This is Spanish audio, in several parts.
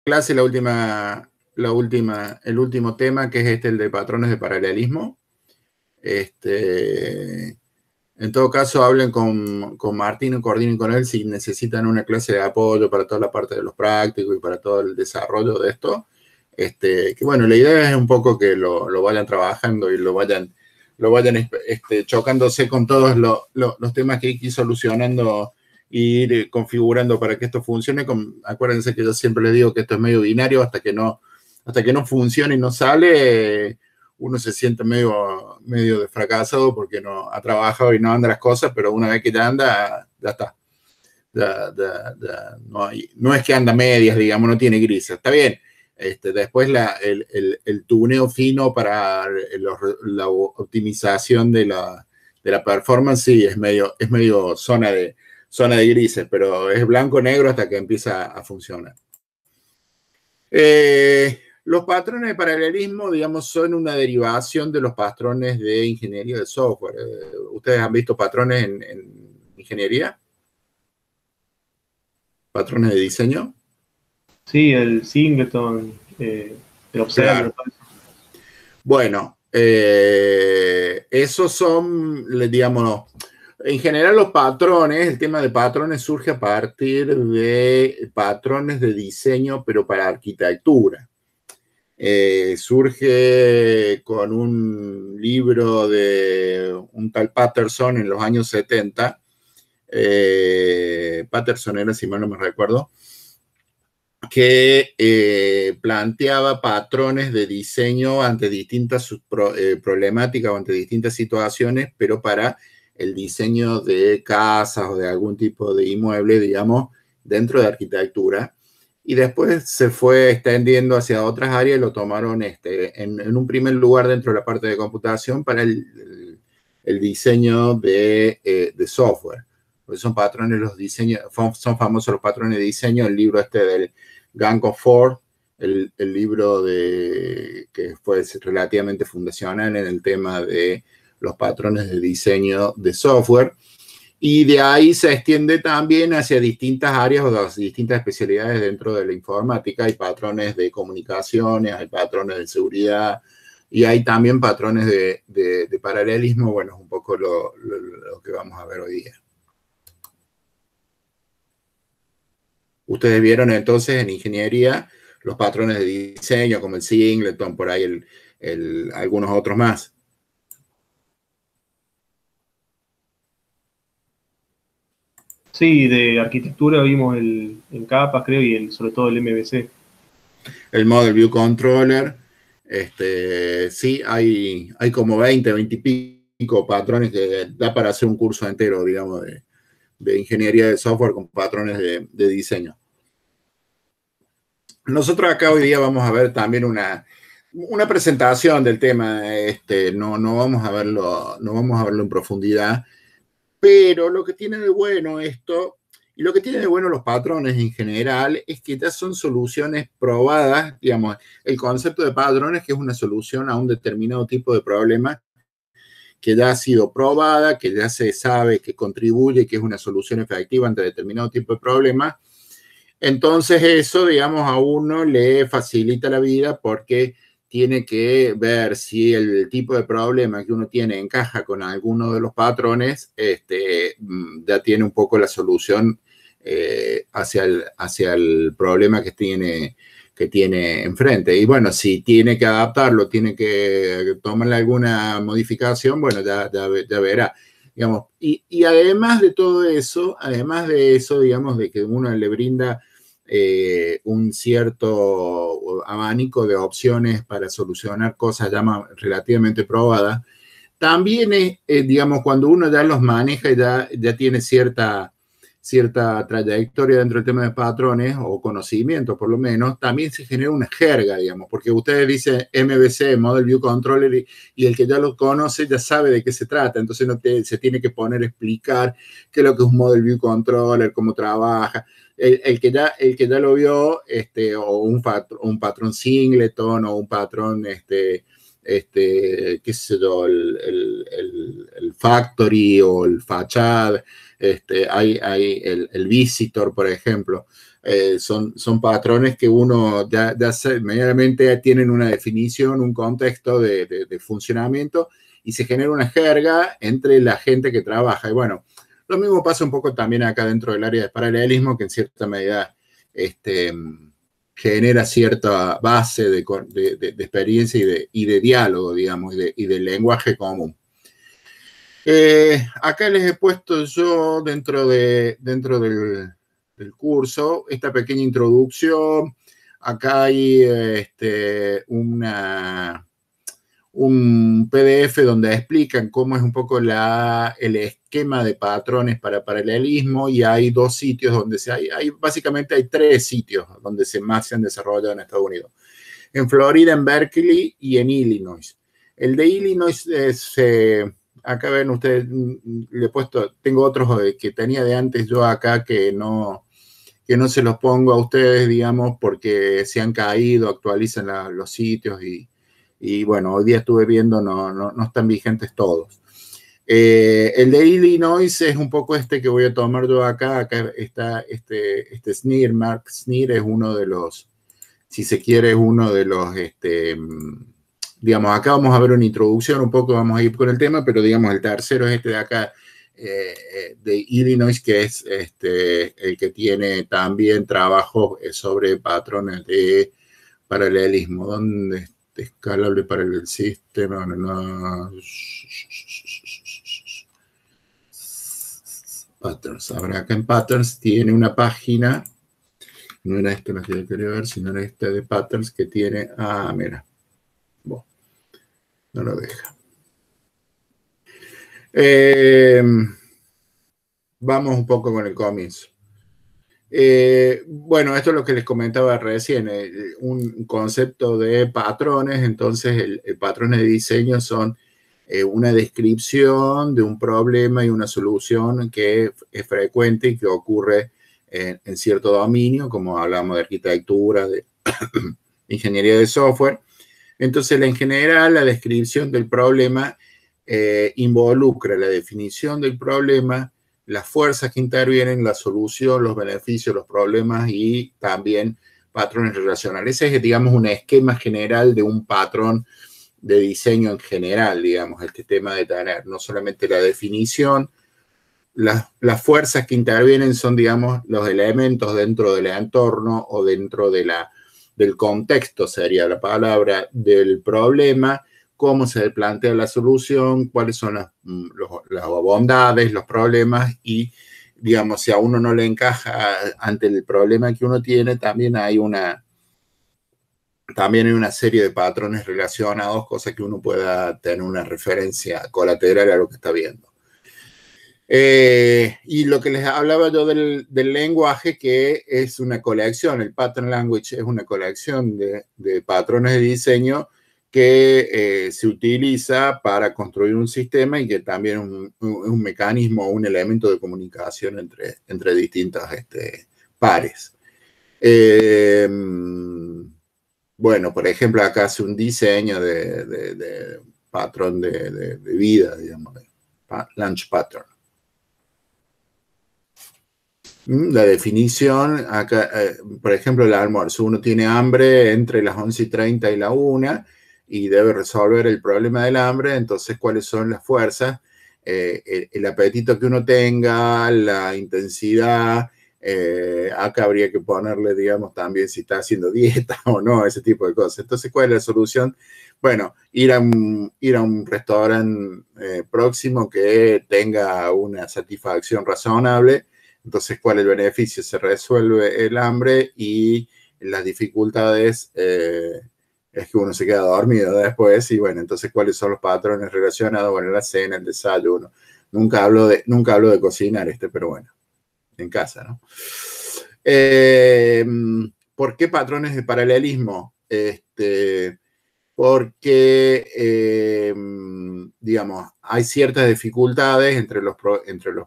clase el último tema, que es el de patrones de paralelismo. En todo caso, hablen con Martín o coordinen con él si necesitan una clase de apoyo para toda la parte de los prácticos y para todo el desarrollo de esto. Que bueno, la idea es un poco que lo vayan trabajando y lo vayan chocándose con todos los temas que hay que ir solucionando e ir configurando para que esto funcione. Acuérdense que yo siempre les digo que esto es medio binario, hasta que no funciona y no sale, uno se siente medio de fracasado porque no ha trabajado y no anda las cosas, pero una vez que ya anda, ya está. No es que anda medias, digamos, no tiene grises. Está bien. Después el tuneo fino para la optimización de la performance, sí, es medio zona de grises, pero es blanco-negro hasta que empieza a funcionar. Los patrones de paralelismo, digamos, son una derivación de los patrones de ingeniería de software. ¿Ustedes han visto patrones en ingeniería? ¿Patrones de diseño? Sí, el singleton, el observer. Claro. Bueno, esos son, digamos, en general los patrones, el tema de patrones surge a partir de patrones de diseño, pero para arquitectura. Surge con un libro de un tal Patterson en los años 70. Patterson era, si mal no me recuerdo, que planteaba patrones de diseño ante distintas problemáticas o ante distintas situaciones, pero para el diseño de casas o de algún tipo de inmueble, digamos, dentro de arquitectura. Y después se fue extendiendo hacia otras áreas y lo tomaron en un primer lugar dentro de la parte de computación para el diseño de software. Porque son patrones, los diseños, son famosos los patrones de diseño. El libro del Gang of Four, el libro que fue relativamente fundacional en el tema de los patrones de diseño de software. Y de ahí se extiende también hacia distintas áreas o las distintas especialidades dentro de la informática. Hay patrones de comunicaciones, hay patrones de seguridad y hay también patrones de paralelismo. Bueno, es un poco lo que vamos a ver hoy día. Ustedes vieron entonces en ingeniería los patrones de diseño como el singleton, por ahí algunos otros más. Sí, de arquitectura vimos en capas, creo, y sobre todo el MVC. El Model View Controller. Sí, hay como 20 y pico patrones que da para hacer un curso entero, digamos, de ingeniería de software con patrones de diseño. Nosotros acá hoy día vamos a ver también una presentación del tema. No vamos a verlo en profundidad, pero lo que tiene de bueno esto, y lo que tiene de bueno los patrones en general, es que ya son soluciones probadas. Digamos, el concepto de patrones, que es una solución a un determinado tipo de problema que ya ha sido probada, que ya se sabe que contribuye, que es una solución efectiva ante determinado tipo de problema. Entonces eso, digamos, a uno le facilita la vida porque tiene que ver si el tipo de problema que uno tiene encaja con alguno de los patrones, ya tiene un poco la solución hacia el problema que tiene enfrente. Y bueno, si tiene que adaptarlo, tiene que tomarle alguna modificación, bueno, ya verá. Digamos, y además de todo eso, digamos, de que uno le brinda un cierto abanico de opciones para solucionar cosas ya relativamente probadas, también digamos, cuando uno ya los maneja y ya tiene cierta trayectoria dentro del tema de patrones o conocimiento, por lo menos, también se genera una jerga, digamos, porque ustedes dicen MVC, Model View Controller, y el que ya lo conoce ya sabe de qué se trata, entonces se tiene que poner a explicar qué es lo que es un Model View Controller, cómo trabaja. El que ya lo vio, o un patrón singleton o un patrón, qué sé yo, el factory o el fachad, Hay el visitor, por ejemplo. Son patrones que uno ya medianamente tienen una definición, un contexto de funcionamiento y se genera una jerga entre la gente que trabaja. Y bueno, lo mismo pasa un poco también acá dentro del área de paralelismo, que en cierta medida genera cierta base de experiencia y de diálogo, digamos, y de lenguaje común. Acá les he puesto yo dentro del curso esta pequeña introducción. Acá hay un PDF donde explican cómo es un poco el esquema de patrones para paralelismo, y hay dos sitios donde básicamente hay tres sitios donde más se han desarrollado en Estados Unidos. En Florida, en Berkeley y en Illinois. El de Illinois es... acá ven ustedes, le he puesto, tengo otros que tenía de antes yo acá que no se los pongo a ustedes, digamos, porque se han caído, actualizan los sitios y bueno, hoy día estuve viendo, no están vigentes todos. El de Illinois es un poco que voy a tomar yo acá. Acá está este Sneer. Mark Sneer es uno de los, si se quiere, es uno de los, digamos, acá vamos a ver una introducción un poco, vamos a ir con el tema, pero digamos, el tercero es de acá, de Illinois, que es el que tiene también trabajo sobre patrones de paralelismo. ¿Dónde está? Escalable para el sistema. Patterns. Ahora acá en Patterns tiene una página, no era esta la que yo quería ver, sino era esta de Patterns que tiene, mira, bueno, no lo deja. Vamos un poco con el comienzo. Bueno, esto es lo que les comentaba recién, un concepto de patrones. Entonces, el patrón de diseño son una descripción de un problema y una solución que es frecuente y que ocurre en cierto dominio, como hablamos de arquitectura, de ingeniería de software. Entonces, en general, la descripción del problema involucra la definición del problema, las fuerzas que intervienen, la solución, los beneficios, los problemas y también patrones relacionales. Ese es, digamos, un esquema general de un patrón de diseño en general, digamos, este tema de tener no solamente la definición, las fuerzas que intervienen son, digamos, los elementos dentro del entorno o dentro del contexto, sería la palabra, del problema, cómo se plantea la solución, cuáles son las bondades, los problemas y, digamos, si a uno no le encaja ante el problema que uno tiene, también hay una serie de patrones relacionados, cosas que uno pueda tener una referencia colateral a lo que está viendo. Y lo que les hablaba yo del lenguaje, que es una colección, el Pattern Language es una colección de patrones de diseño que se utiliza para construir un sistema y que también es un mecanismo, un elemento de comunicación entre distintos pares. Bueno, por ejemplo, acá hace un diseño de patrón de vida, digamos, lunch pattern. La definición, acá, por ejemplo, el almuerzo. Uno tiene hambre entre las 11:30 y la 1 y debe resolver el problema del hambre. Entonces, ¿cuáles son las fuerzas? El apetito que uno tenga, la intensidad. Acá habría que ponerle, digamos, también si está haciendo dieta o no, ese tipo de cosas. Entonces, ¿cuál es la solución? Bueno, ir a un restaurante próximo que tenga una satisfacción razonable. Entonces, ¿cuál es el beneficio? Se resuelve el hambre y las dificultades es que uno se queda dormido después. Y bueno, entonces, ¿cuáles son los patrones relacionados? Bueno, la cena, el desayuno. Nunca hablo de cocinar pero bueno, en casa, ¿no? ¿Por qué patrones de paralelismo? Porque, digamos, hay ciertas dificultades entre los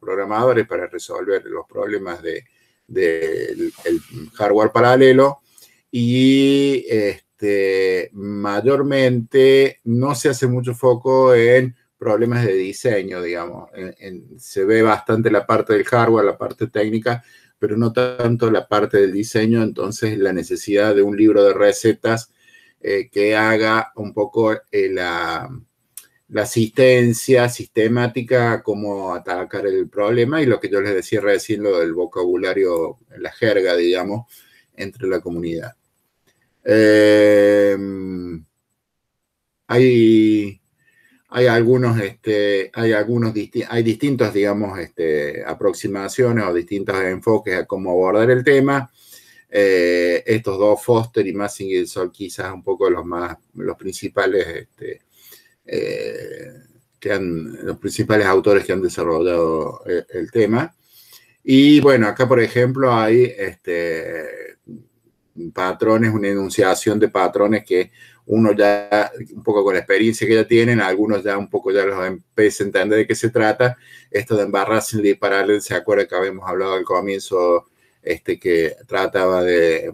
programadores para resolver los problemas del hardware paralelo y mayormente no se hace mucho foco en problemas de diseño, digamos. Se ve bastante la parte del hardware, la parte técnica, pero no tanto la parte del diseño. Entonces, la necesidad de un libro de recetas que haga un poco la asistencia sistemática a cómo atacar el problema, y lo que yo les decía recién, lo del vocabulario, la jerga, digamos, entre la comunidad. Hay distintas, digamos, aproximaciones o distintos enfoques a cómo abordar el tema. Estos dos, Foster y Massing, son quizás un poco los principales los principales autores que han desarrollado el tema. Y bueno, acá por ejemplo hay patrones, una enunciación de patrones que uno ya, un poco con la experiencia que ya tienen, algunos ya un poco ya los empieza a entender de qué se trata. Esto de embarrassingly parallel, ¿se acuerda que habíamos hablado al comienzo, que trataba de,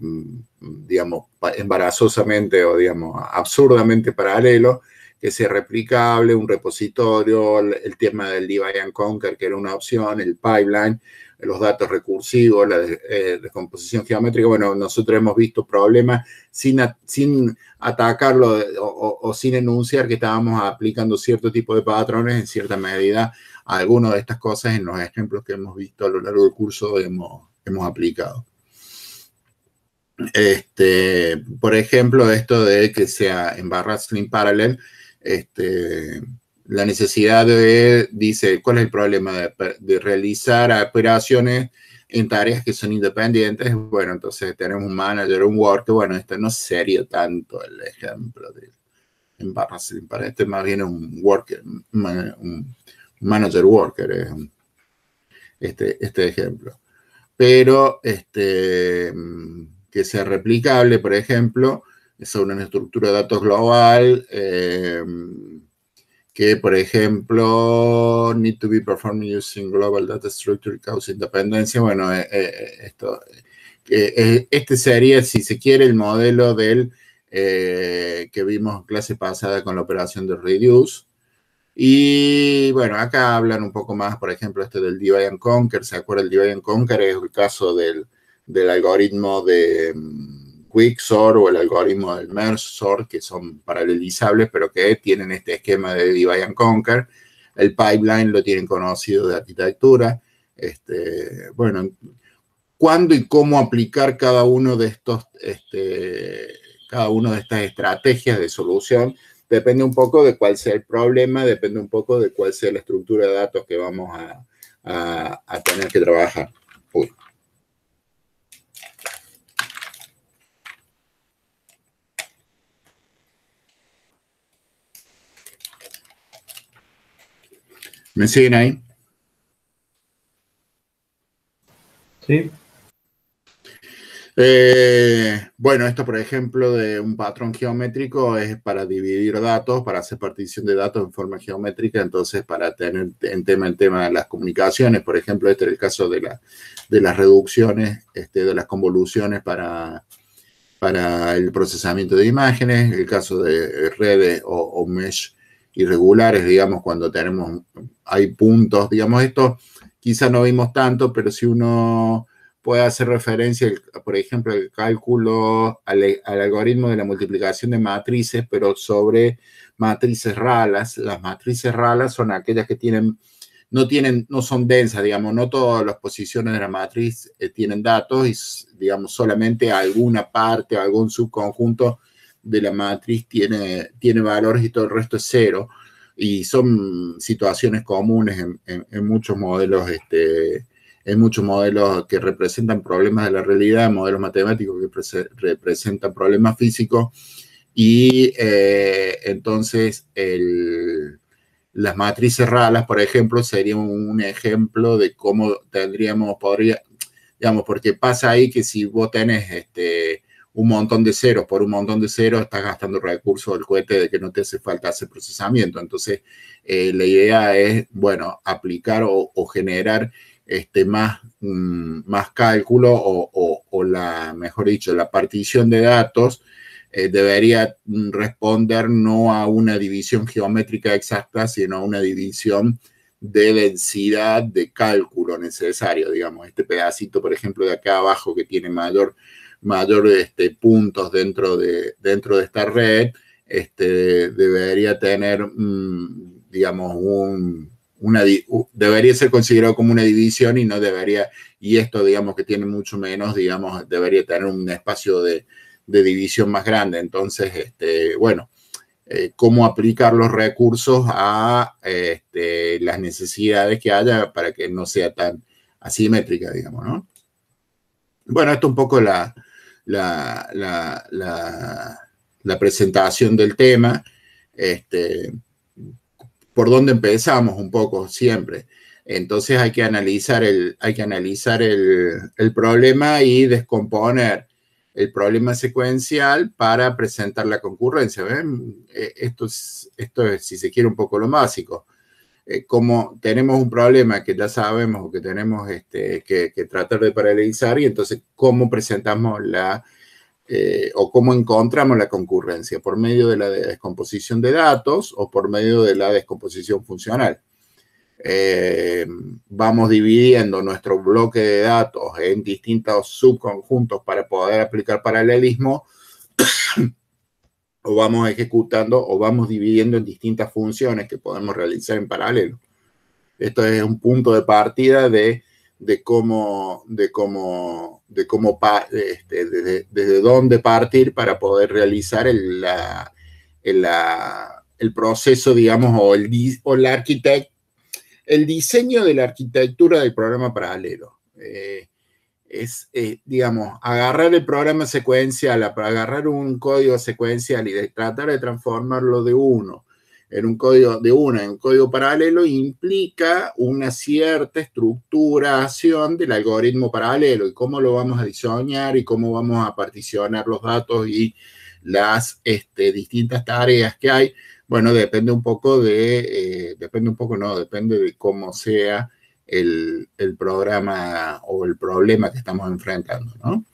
digamos, embarazosamente o, digamos, absurdamente paralelo, que sea replicable, un repositorio, el tema del divide and conquer, que era una opción, el pipeline, los datos recursivos, la descomposición geométrica. Bueno, nosotros hemos visto problemas sin atacarlo o sin enunciar que estábamos aplicando cierto tipo de patrones en cierta medida. Algunas de estas cosas en los ejemplos que hemos visto a lo largo del curso hemos aplicado. Por ejemplo, esto de que sea embarrassingly parallel, la necesidad dice, ¿cuál es el problema de realizar operaciones en tareas que son independientes? Bueno, entonces tenemos un manager, un worker. Bueno, este no sería tanto el ejemplo de embarrassingly parallel, más bien un worker, un manager worker es este ejemplo. Pero que sea replicable, por ejemplo, es una estructura de datos global, que, por ejemplo, need to be performed using global data structure cause independencia. Bueno, este sería, si se quiere, el modelo del que vimos en clase pasada con la operación de reduce. Y bueno, acá hablan un poco más, por ejemplo, del divide and conquer. ¿Se acuerda? El divide and conquer es el caso del algoritmo de Quicksort o el algoritmo del merge sort, que son paralelizables, pero que tienen este esquema de divide and conquer. El pipeline lo tienen conocido de arquitectura. Bueno, ¿cuándo y cómo aplicar cada uno de estas estrategias de solución? Depende un poco de cuál sea el problema, depende un poco de cuál sea la estructura de datos que vamos a tener que trabajar. Uy. ¿Me siguen ahí? Sí. Bueno, esto, por ejemplo, de un patrón geométrico es para dividir datos, para hacer partición de datos en forma geométrica. Entonces, para tener en tema de las comunicaciones, por ejemplo, este es el caso de las reducciones, de las convoluciones para el procesamiento de imágenes, el caso de redes o mesh irregulares, digamos, cuando hay puntos, digamos, esto quizá no vimos tanto, pero si uno puede hacer referencia, por ejemplo, el cálculo al algoritmo de la multiplicación de matrices, pero sobre matrices ralas. Las matrices ralas son aquellas que no son densas, digamos, no todas las posiciones de la matriz tienen datos, y, digamos, solamente alguna parte, algún subconjunto de la matriz tiene valores y todo el resto es cero. Y son situaciones comunes en muchos modelos, en muchos modelos que representan problemas de la realidad, modelos matemáticos que representan problemas físicos. Y entonces las matrices ralas, por ejemplo, serían un ejemplo de cómo digamos, porque pasa ahí que si vos tenés un montón de ceros por un montón de ceros, estás gastando recursos del cohete de que no te hace falta hacer procesamiento. Entonces, la idea es, bueno, aplicar o generar más cálculo mejor dicho, la partición de datos debería responder no a una división geométrica exacta, sino a una división de densidad de cálculo necesario, digamos. Este pedacito, por ejemplo, de acá abajo que tiene mayor puntos dentro de esta red, debería tener, digamos, debería ser considerado como una división y no debería, y esto, digamos, que tiene mucho menos, digamos, debería tener un espacio de división más grande. Entonces, bueno, cómo aplicar los recursos a las necesidades que haya para que no sea tan asimétrica, digamos, ¿no? Bueno, esto es un poco la presentación del tema. Por dónde empezamos un poco siempre. Entonces hay que analizar el problema y descomponer el problema secuencial para presentar la concurrencia. ¿Ven? Esto es, si se quiere, un poco lo básico. Como tenemos un problema que ya sabemos o que tenemos que tratar de paralelizar, y entonces cómo presentamos o cómo encontramos la concurrencia, por medio de la descomposición de datos o por medio de la descomposición funcional. Vamos dividiendo nuestro bloque de datos en distintos subconjuntos para poder aplicar paralelismo, o vamos ejecutando o vamos dividiendo en distintas funciones que podemos realizar en paralelo. Esto es un punto de partida desde dónde partir para poder realizar el proceso, digamos, el diseño de la arquitectura del programa paralelo. Digamos, agarrar el programa secuencial, agarrar un código secuencial y tratar de transformarlo en un código paralelo, implica una cierta estructuración del algoritmo paralelo y cómo lo vamos a diseñar y cómo vamos a particionar los datos y las distintas tareas que hay. Bueno, depende de cómo sea el programa o el problema que estamos enfrentando, ¿no?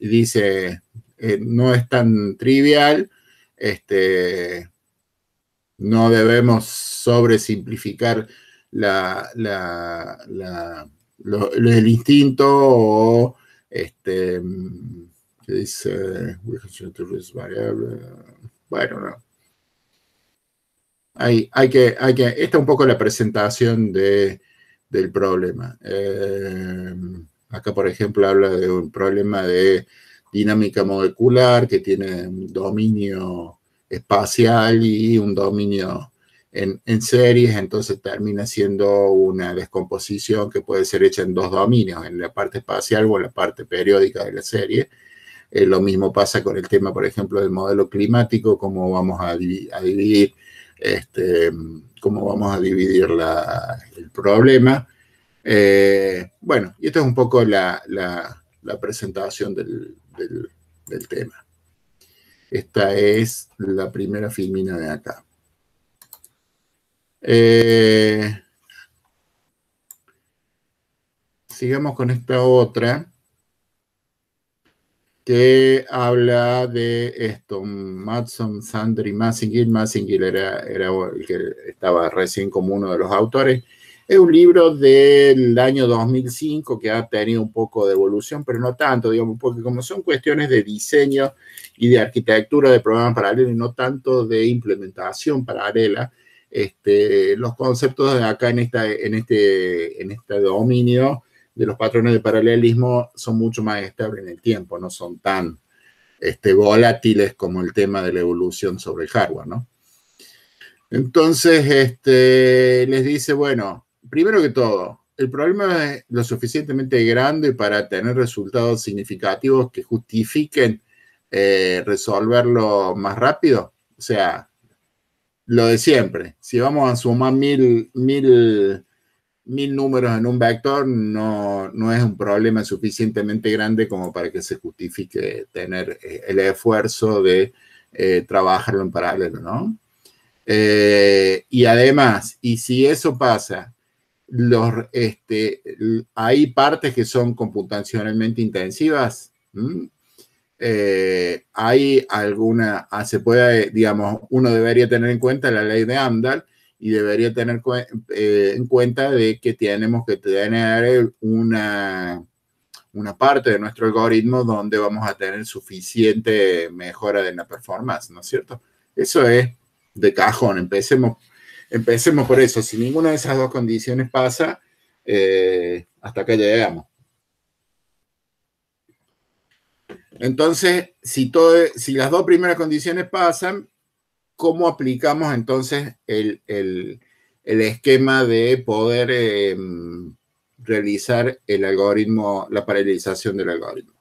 Dice, no es tan trivial, no debemos sobresimplificar el instinto o que dice bueno, no. Esta es un poco la presentación del problema. Acá, por ejemplo, habla de un problema de dinámica molecular que tiene un dominio espacial y un dominio en series, entonces termina siendo una descomposición que puede ser hecha en dos dominios, en la parte espacial o en la parte periódica de la serie. Lo mismo pasa con el tema, por ejemplo, del modelo climático, cómo vamos a dividir el problema. Bueno, y esto es un poco la presentación del tema. Esta es la primera filmina de acá. Sigamos con esta otra que habla de esto, Matson, Sander y Massinghill. Massinghill era el que estaba recién como uno de los autores. Es un libro del año 2005 que ha tenido un poco de evolución, pero no tanto, digamos, porque como son cuestiones de diseño y de arquitectura de programas paralelos y no tanto de implementación paralela, los conceptos de acá en este dominio de los patrones de paralelismo son mucho más estables en el tiempo, no son tan volátiles como el tema de la evolución sobre el hardware, ¿no? Entonces, les dice, bueno, primero que todo, el problema es lo suficientemente grande para tener resultados significativos que justifiquen resolverlo más rápido. O sea, lo de siempre, si vamos a sumar mil números en un vector, no es un problema suficientemente grande como para que se justifique tener el esfuerzo de trabajarlo en paralelo, ¿no? Y además, y si eso pasa, hay partes que son computacionalmente intensivas, hay alguna, se puede, digamos, uno debería tener en cuenta la ley de Amdahl y debería tener en cuenta de que tenemos que tener una parte de nuestro algoritmo donde vamos a tener suficiente mejora en la performance, ¿no es cierto? Eso es de cajón. Empecemos por eso. Si ninguna de esas dos condiciones pasa, hasta acá llegamos. Entonces, si las dos primeras condiciones pasan, ¿cómo aplicamos entonces el esquema de poder realizar el algoritmo, la paralelización del algoritmo?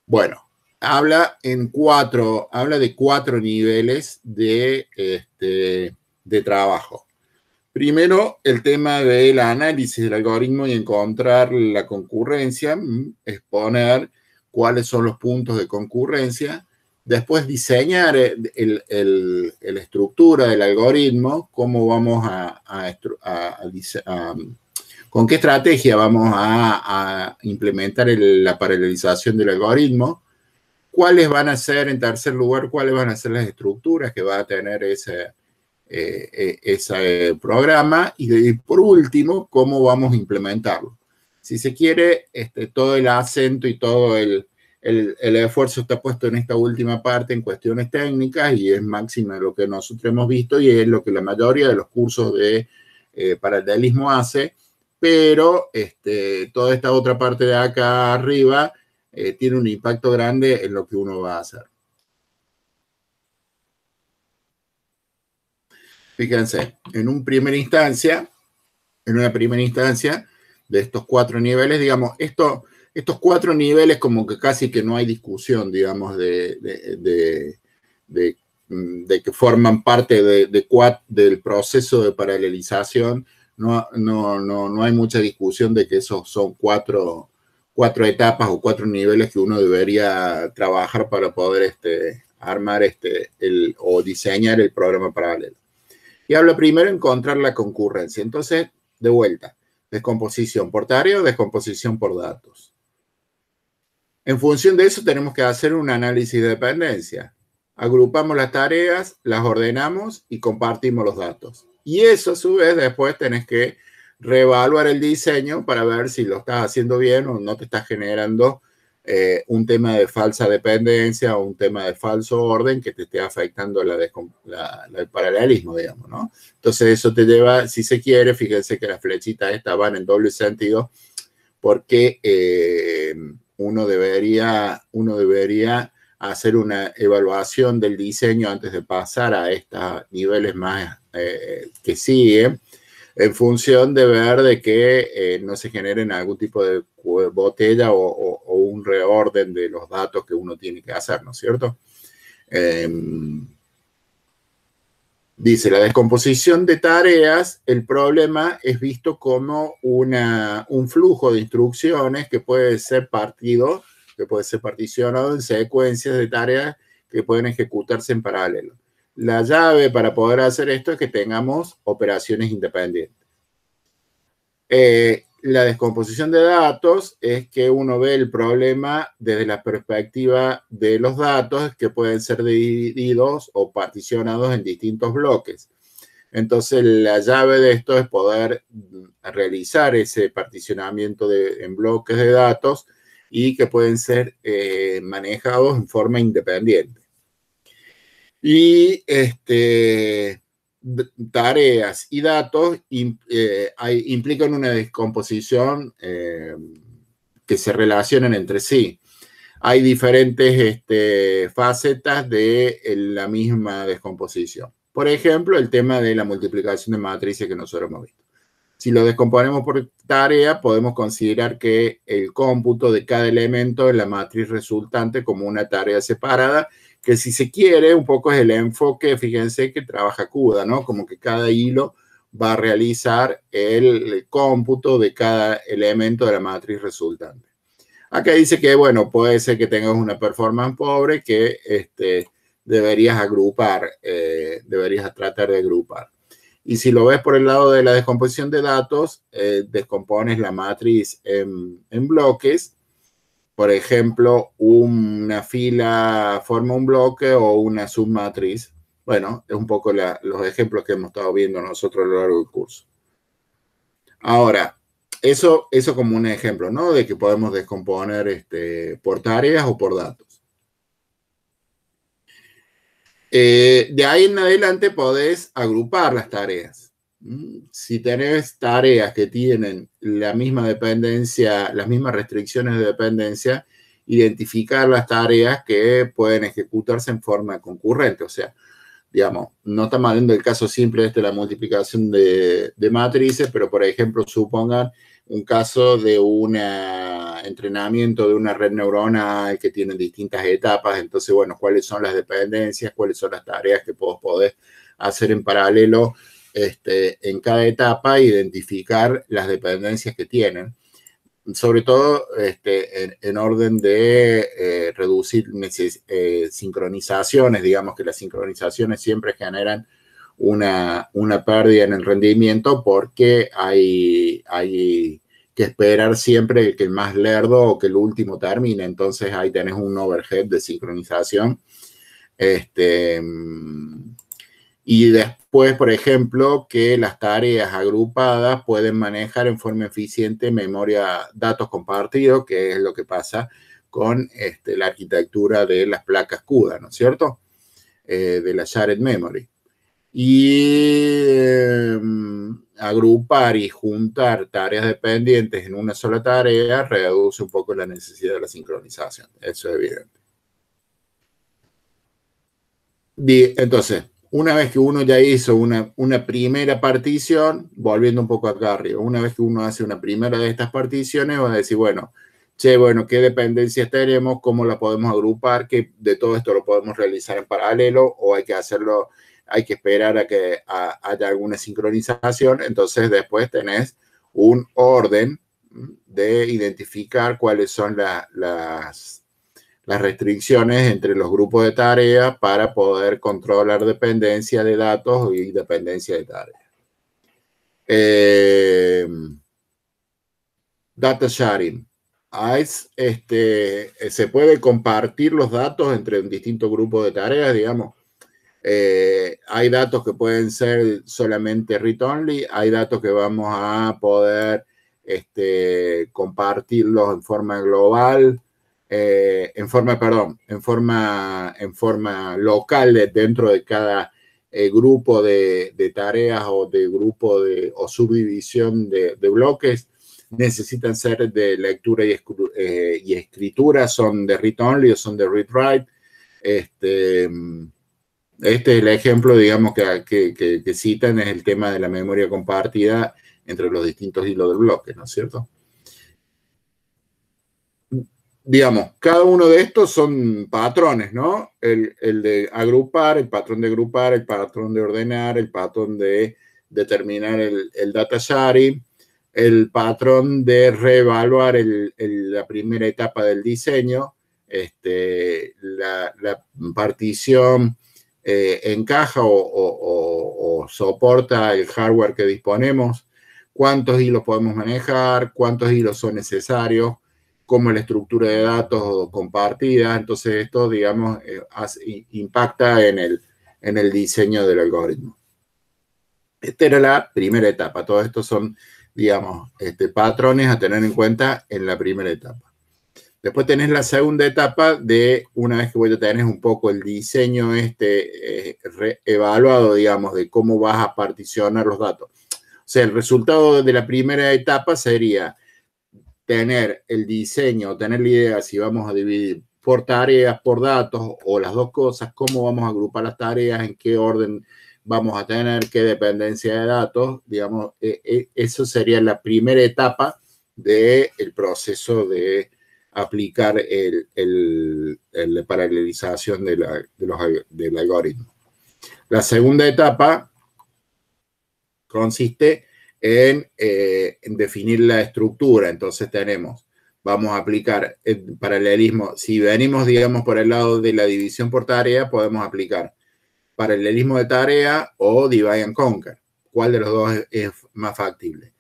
Bueno, habla de 4 niveles de trabajo. Primero, el tema del análisis del algoritmo y encontrar la concurrencia, exponer cuáles son los puntos de concurrencia. Después, diseñar la estructura del algoritmo, cómo vamos con qué estrategia vamos a implementar la paralelización del algoritmo. ¿Cuáles van a ser, en tercer lugar, cuáles van a ser las estructuras que va a tener ese programa? Y por último, cómo vamos a implementarlo. Si se quiere, todo el acento y todo el esfuerzo está puesto en esta última parte en cuestiones técnicas y es máxima lo que nosotros hemos visto y es lo que la mayoría de los cursos de paralelismo hace, pero toda esta otra parte de acá arriba tiene un impacto grande en lo que uno va a hacer. Fíjense, en una primera instancia de estos 4 niveles, digamos, estos 4 niveles como que casi que no hay discusión, digamos, de que forman parte del proceso de paralelización. No hay mucha discusión de que esos son 4 etapas o 4 niveles que uno debería trabajar para poder armar o diseñar el programa paralelo. Y habla primero de encontrar la concurrencia. Entonces, de vuelta, descomposición por tarea o descomposición por datos. En función de eso tenemos que hacer un análisis de dependencia. Agrupamos las tareas, las ordenamos y compartimos los datos. Y eso, a su vez, después tenés que reevaluar el diseño para ver si lo estás haciendo bien o no te estás generando un tema de falsa dependencia o un tema de falso orden que te esté afectando el paralelismo, digamos, ¿no? Entonces, eso te lleva, si se quiere, fíjense que las flechitas estas van en doble sentido porque uno debería hacer una evaluación del diseño antes de pasar a estos niveles más que siguen, en función de ver de que no se generen algún tipo de botella o un reorden de los datos que uno tiene que hacer, ¿no es cierto? Dice, la descomposición de tareas, el problema es visto como un flujo de instrucciones que puede ser particionado en secuencias de tareas que pueden ejecutarse en paralelo. La llave para poder hacer esto es que tengamos operaciones independientes. La descomposición de datos es que uno ve el problema desde la perspectiva de los datos que pueden ser divididos o particionados en distintos bloques. Entonces, la llave de esto es poder realizar ese particionamiento en bloques de datos y que pueden ser manejados en forma independiente. Y tareas y datos implican una descomposición que se relacionan entre sí. Hay diferentes facetas de la misma descomposición. Por ejemplo, el tema de la multiplicación de matrices que nosotros hemos visto. Si lo descomponemos por tarea, podemos considerar que el cómputo de cada elemento en la matriz resultante como una tarea separada, que si se quiere, un poco es el enfoque, fíjense que trabaja CUDA, ¿no? Como que cada hilo va a realizar el cómputo de cada elemento de la matriz resultante. Acá dice que, bueno, puede ser que tengas una performance pobre que deberías agrupar, deberías tratar de agrupar. Y si lo ves por el lado de la descomposición de datos, descompones la matriz en bloques por ejemplo, una fila forma un bloque o una submatriz. Bueno, es un poco los ejemplos que hemos estado viendo nosotros a lo largo del curso. Ahora, eso como un ejemplo, ¿no? De que podemos descomponer por tareas o por datos. De ahí en adelante podés agrupar las tareas. Si tenés tareas que tienen la misma dependencia, las mismas restricciones de dependencia, identificar las tareas que pueden ejecutarse en forma concurrente. O sea, digamos, no estamos hablando del caso simple de la multiplicación de matrices, pero por ejemplo, supongan un caso de un entrenamiento de una red neuronal que tiene distintas etapas. Entonces, bueno, ¿cuáles son las dependencias? ¿Cuáles son las tareas que podés hacer en paralelo en cada etapa? Identificar las dependencias que tienen. Sobre todo en orden de reducir sincronizaciones. Digamos que las sincronizaciones siempre generan una pérdida en el rendimiento porque hay que esperar siempre que el más lerdo o que el último termine. Entonces ahí tenés un overhead de sincronización. Y después, por ejemplo, que las tareas agrupadas pueden manejar en forma eficiente memoria, datos compartidos, que es lo que pasa con la arquitectura de las placas CUDA, ¿no es cierto? De la Shared Memory. Y agrupar y juntar tareas dependientes en una sola tarea reduce un poco la necesidad de la sincronización. Eso es evidente. Entonces, una vez que uno ya hizo una primera partición, volviendo un poco acá arriba, una vez que uno hace una primera de estas particiones, va a decir, bueno, ¿qué dependencias tenemos? ¿Cómo las podemos agrupar? ¿Que de todo esto lo podemos realizar en paralelo o hay que hacerlo, hay que esperar a que haya alguna sincronización? Entonces después tenés un orden de identificar cuáles son las restricciones entre los grupos de tareas para poder controlar dependencia de datos y dependencia de tareas. Data sharing. Se puede compartir los datos entre un distinto grupo de tareas, digamos. Hay datos que pueden ser solamente read-only, hay datos que vamos a poder compartirlos en forma global, en forma local dentro de cada grupo de tareas o de grupo o subdivisión de bloques. Necesitan ser de lectura y escritura, son de read-only o son de read-write. Este es el ejemplo, digamos, que citan, es el tema de la memoria compartida entre los distintos hilos del bloque, ¿no es cierto? Digamos, cada uno de estos son patrones, ¿no? El de agrupar, el patrón de agrupar, el patrón de ordenar, el patrón de determinar el data sharing, el patrón de reevaluar la primera etapa del diseño, la partición encaja o soporta el hardware que disponemos, cuántos hilos podemos manejar, cuántos hilos son necesarios, cómo la estructura de datos compartida. Entonces esto, digamos, impacta en el diseño del algoritmo. Esta era la primera etapa. Todo esto son, digamos, patrones a tener en cuenta en la primera etapa. Después tenés la segunda etapa de, una vez que vos ya tenés un poco el diseño evaluado, digamos, de cómo vas a particionar los datos. O sea, el resultado de la primera etapa sería tener el diseño, tener la idea si vamos a dividir por tareas, por datos o las dos cosas, cómo vamos a agrupar las tareas, en qué orden vamos a tener, qué dependencia de datos, digamos, eso sería la primera etapa del proceso de aplicar la paralelización del algoritmo. La segunda etapa consiste en definir la estructura. Entonces vamos a aplicar el paralelismo. Si venimos, digamos, por el lado de la división por tarea, podemos aplicar paralelismo de tarea o divide and conquer. ¿Cuál de los dos es más factible?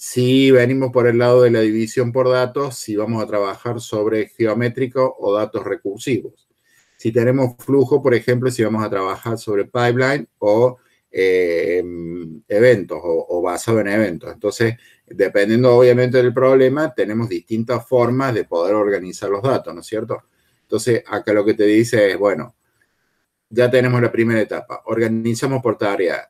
Si venimos por el lado de la división por datos, si vamos a trabajar sobre geométrico o datos recursivos. Si tenemos flujo, por ejemplo, si vamos a trabajar sobre pipeline o eventos o basado en eventos. Entonces, dependiendo obviamente del problema, tenemos distintas formas de poder organizar los datos, ¿no es cierto? Entonces, acá lo que te dice es, bueno, ya tenemos la primera etapa. Organizamos por tarea.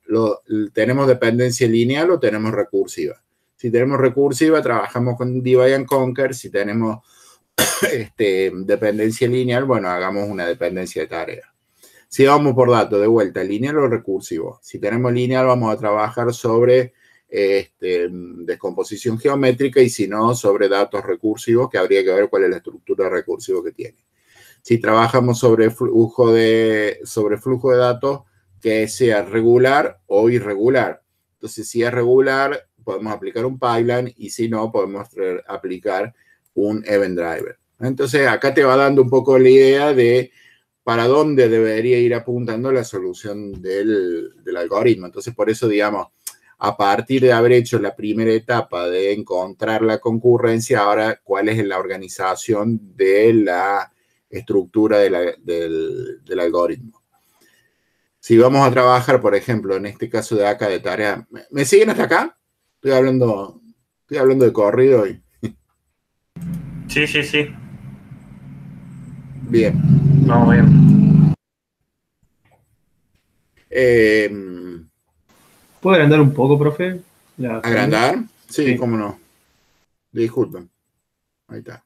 ¿Tenemos dependencia lineal o tenemos recursiva? Si tenemos recursiva, trabajamos con divide and conquer. Si tenemos dependencia lineal, bueno, hagamos una dependencia de tarea. Si vamos por datos, de vuelta, lineal o recursivo. Si tenemos lineal, vamos a trabajar sobre descomposición geométrica y si no, sobre datos recursivos, que habría que ver cuál es la estructura recursiva que tiene. Si trabajamos sobre flujo de datos, que sea regular o irregular. Entonces, si es regular, podemos aplicar un pipeline y si no, podemos aplicar un event driver. Entonces, acá te va dando un poco la idea de para dónde debería ir apuntando la solución del algoritmo. Entonces, por eso, digamos, a partir de haber hecho la primera etapa de encontrar la concurrencia, ahora, ¿cuál es la organización de la estructura del algoritmo? Si vamos a trabajar, por ejemplo, en este caso de acá de tarea, ¿me siguen hasta acá? Estoy hablando de corrido hoy. Sí, sí, sí. Bien. Vamos bien. ¿Puedo agrandar un poco, profe? ¿Agrandar? Sí, cómo no. Disculpen. Ahí está.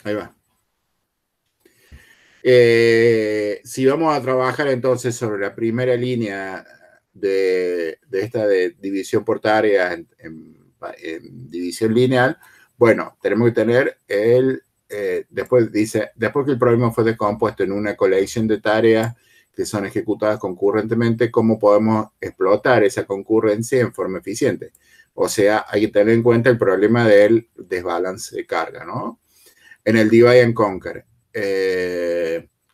Ahí va. Si vamos a trabajar entonces sobre la primera línea de esta de división por tareas en división lineal, bueno, tenemos que tener después que el problema fue descompuesto en una colección de tareas que son ejecutadas concurrentemente, ¿cómo podemos explotar esa concurrencia en forma eficiente? O sea, hay que tener en cuenta el problema del desbalance de carga, ¿no? En el divide and conquer,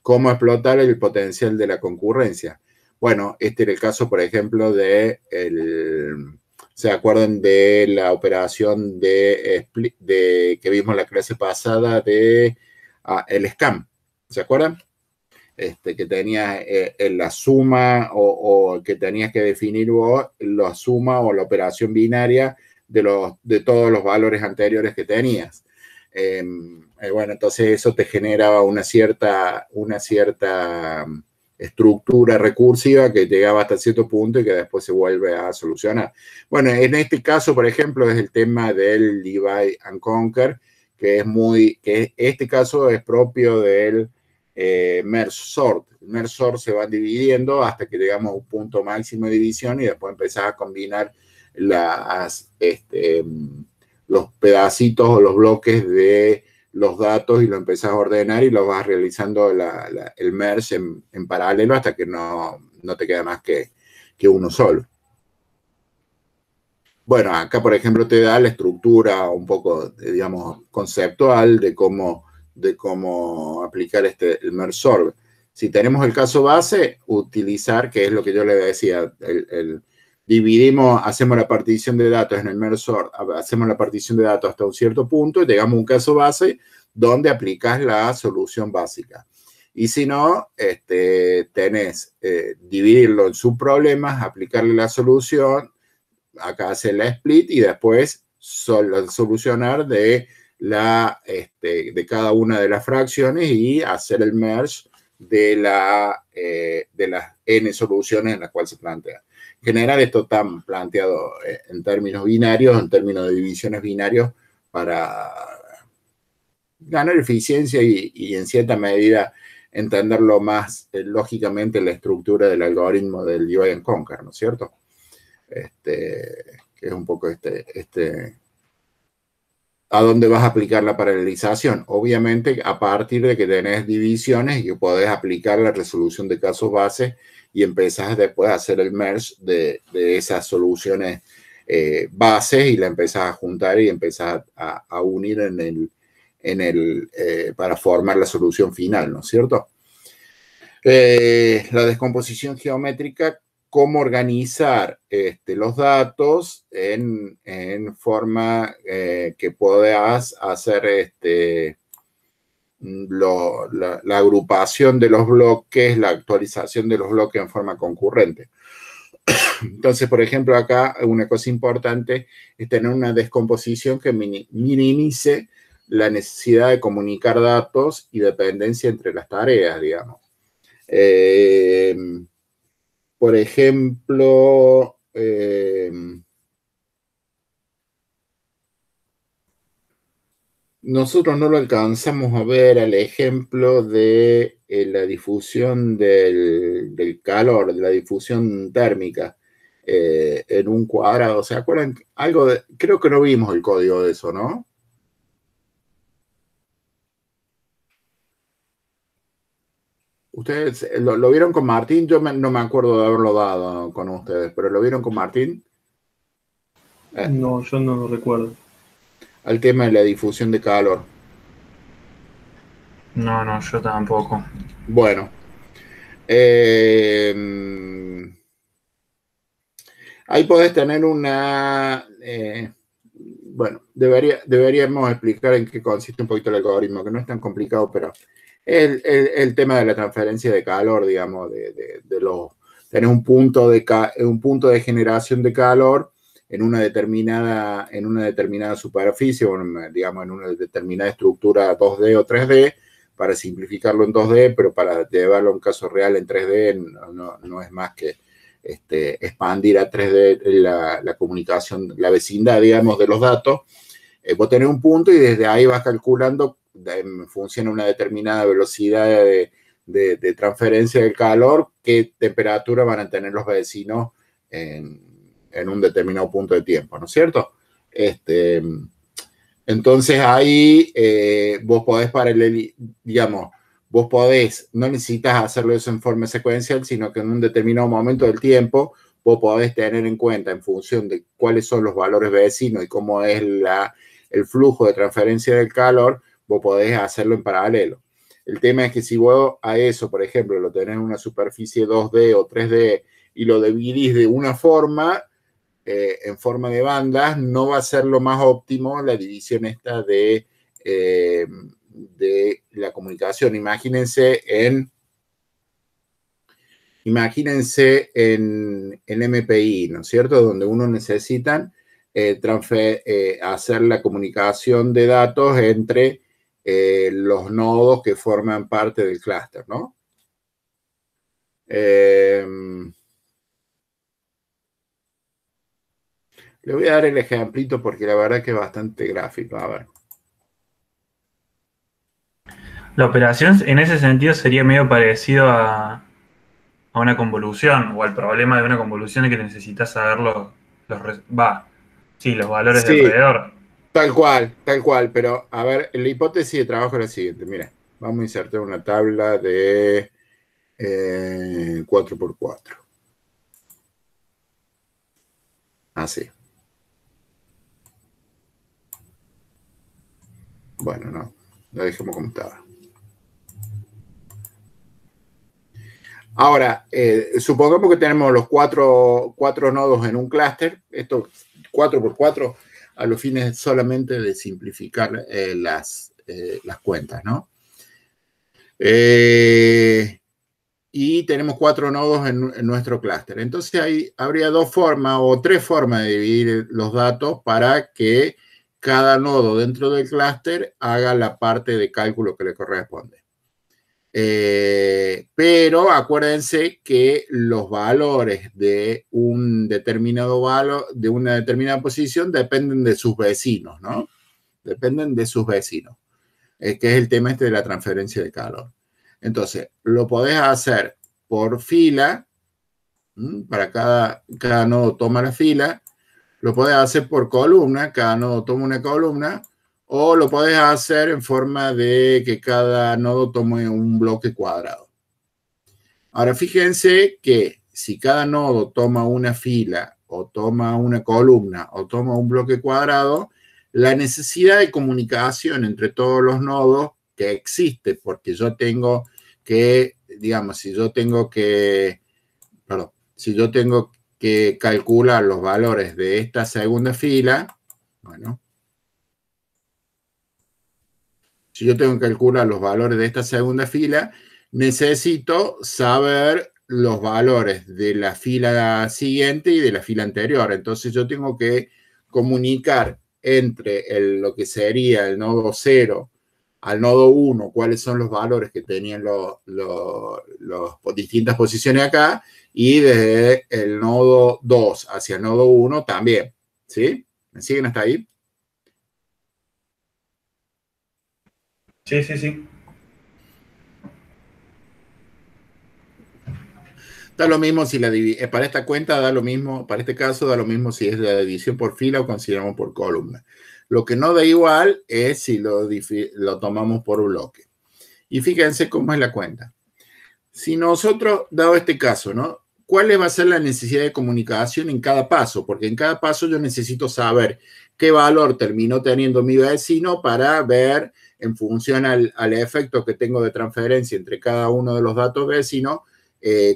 ¿cómo explotar el potencial de la concurrencia? Bueno, este era el caso, por ejemplo, ¿se acuerdan de la operación que vimos en la clase pasada de el SCAM? ¿Se acuerdan? Que tenías la suma o que tenías que definir vos la suma o la operación binaria de todos los valores anteriores que tenías. Bueno, entonces eso te generaba una cierta estructura recursiva que llegaba hasta cierto punto y que después se vuelve a solucionar. Bueno, en este caso, por ejemplo, es el tema del divide and conquer, que este caso es propio del merge sort. El merge sort se va dividiendo hasta que llegamos a un punto máximo de división y después empezás a combinar los pedacitos o los bloques de los datos y lo empezás a ordenar y lo vas realizando el merge en paralelo hasta que no te queda más que uno solo. Bueno, acá, por ejemplo, te da la estructura un poco, digamos, conceptual de cómo aplicar el merge sort. Si tenemos el caso base, utilizar, que es lo que yo le decía, hacemos la partición de datos en el merge sort, hacemos la partición de datos hasta un cierto punto y llegamos a un caso base donde aplicas la solución básica. Y si no, tenés dividirlo en subproblemas, aplicarle la solución, acá hacer la split y después solucionar de cada una de las fracciones y hacer el merge de las n soluciones en las cuales se plantea. En general, esto está planteado en términos binarios, en términos de divisiones binarios, para ganar eficiencia y en cierta medida entenderlo más lógicamente la estructura del algoritmo del divide and conquer, ¿no es cierto? Que es un poco a dónde vas a aplicar la paralelización. Obviamente, a partir de que tenés divisiones y que podés aplicar la resolución de casos base y empezás después a hacer el merge de esas soluciones bases y la empezás a juntar y empezás a unir para formar la solución final, ¿no es cierto? La descomposición geométrica, cómo organizar los datos en forma que puedas hacer la agrupación de los bloques, la actualización de los bloques en forma concurrente. Entonces, por ejemplo, acá una cosa importante es tener una descomposición que minimice la necesidad de comunicar datos y dependencia entre las tareas, digamos. Por ejemplo, nosotros no lo alcanzamos a ver al ejemplo de la difusión del calor, de la difusión térmica en un cuadrado. ¿Se acuerdan? Creo que no vimos el código de eso, ¿no? ¿Ustedes lo vieron con Martín? Yo no me acuerdo de haberlo dado con ustedes, pero ¿lo vieron con Martín? No, yo no lo recuerdo. Al tema de la difusión de calor. No, yo tampoco. Bueno. Ahí podés tener una... bueno, deberíamos explicar en qué consiste un poquito el algoritmo, que no es tan complicado, pero el tema de la transferencia de calor, digamos, tener un punto de generación de calor en una determinada superficie, digamos, en una determinada estructura 2D o 3D, para simplificarlo en 2D, pero para llevarlo a un caso real en 3D no es más que expandir a 3D la comunicación, la vecindad, digamos, de los datos. Vos tenés un punto y desde ahí vas calculando en función de una determinada velocidad de transferencia del calor, qué temperatura van a tener los vecinos en un determinado punto de tiempo, ¿no es cierto? Entonces ahí vos podés digamos, vos podés, no necesitas hacerlo eso en forma secuencial, sino que en un determinado momento del tiempo vos podés tener en cuenta, en función de cuáles son los valores vecinos y cómo es el flujo de transferencia del calor, vos podés hacerlo en paralelo. El tema es que si vos a eso, por ejemplo, lo tenés en una superficie 2D o 3D y lo dividís de una forma, en forma de bandas, no va a ser lo más óptimo la división esta de la comunicación. Imagínense en MPI, ¿no es cierto? Donde uno necesita hacer la comunicación de datos entre los nodos que forman parte del clúster, ¿no? Le voy a dar el ejemplito porque la verdad que es bastante gráfico. A ver. La operación en ese sentido sería medio parecido a una convolución o al problema de una convolución de que necesitas saber los valores de Sí, alrededor. tal cual. Pero, a ver, la hipótesis de trabajo es la siguiente. Mira, vamos a insertar una tabla de 4x4. Así. Bueno, no. Lo dejemos como estaba. Ahora, supongamos que tenemos los cuatro nodos en un clúster. Esto 4x4 a los fines solamente de simplificar las cuentas, ¿no? Y tenemos 4 nodos en nuestro clúster. Entonces ahí habría 2 formas o 3 formas de dividir los datos para que cada nodo dentro del clúster haga la parte de cálculo que le corresponde. Pero acuérdense que los valores de un determinado valor, de una determinada posición, dependen de sus vecinos, ¿no? Dependen de sus vecinos, que es el tema de la transferencia de calor. Entonces, lo podés hacer por fila, para cada nodo toma la fila, lo podés hacer por columna, cada nodo toma una columna, o lo podés hacer en forma de que cada nodo tome un bloque cuadrado. Ahora, fíjense que si cada nodo toma una fila, o toma una columna, o toma un bloque cuadrado, la necesidad de comunicación entre todos los nodos que existe, porque yo tengo que, digamos, si yo tengo que, perdón, si yo tengo que calcular los valores de esta segunda fila, bueno, si yo tengo que calcular los valores de esta segunda fila, necesito saber los valores de la fila siguiente y de la fila anterior. Entonces yo tengo que comunicar entre lo que sería el nodo 0 al nodo 1, cuáles son los valores que tenían las distintas posiciones acá, y desde el nodo 2 hacia el nodo 1 también. ¿Sí? ¿Me siguen hasta ahí? Sí, sí, sí. Da lo mismo si para esta cuenta da lo mismo, para este caso da lo mismo si es la división por fila o consideramos por columna. Lo que no da igual es si lo tomamos por bloque. Y fíjense cómo es la cuenta. Si nosotros, dado este caso, ¿no? ¿Cuál va a ser la necesidad de comunicación en cada paso? Porque en cada paso yo necesito saber qué valor terminó teniendo mi vecino para ver, en función al efecto que tengo de transferencia entre cada uno de los datos vecinos,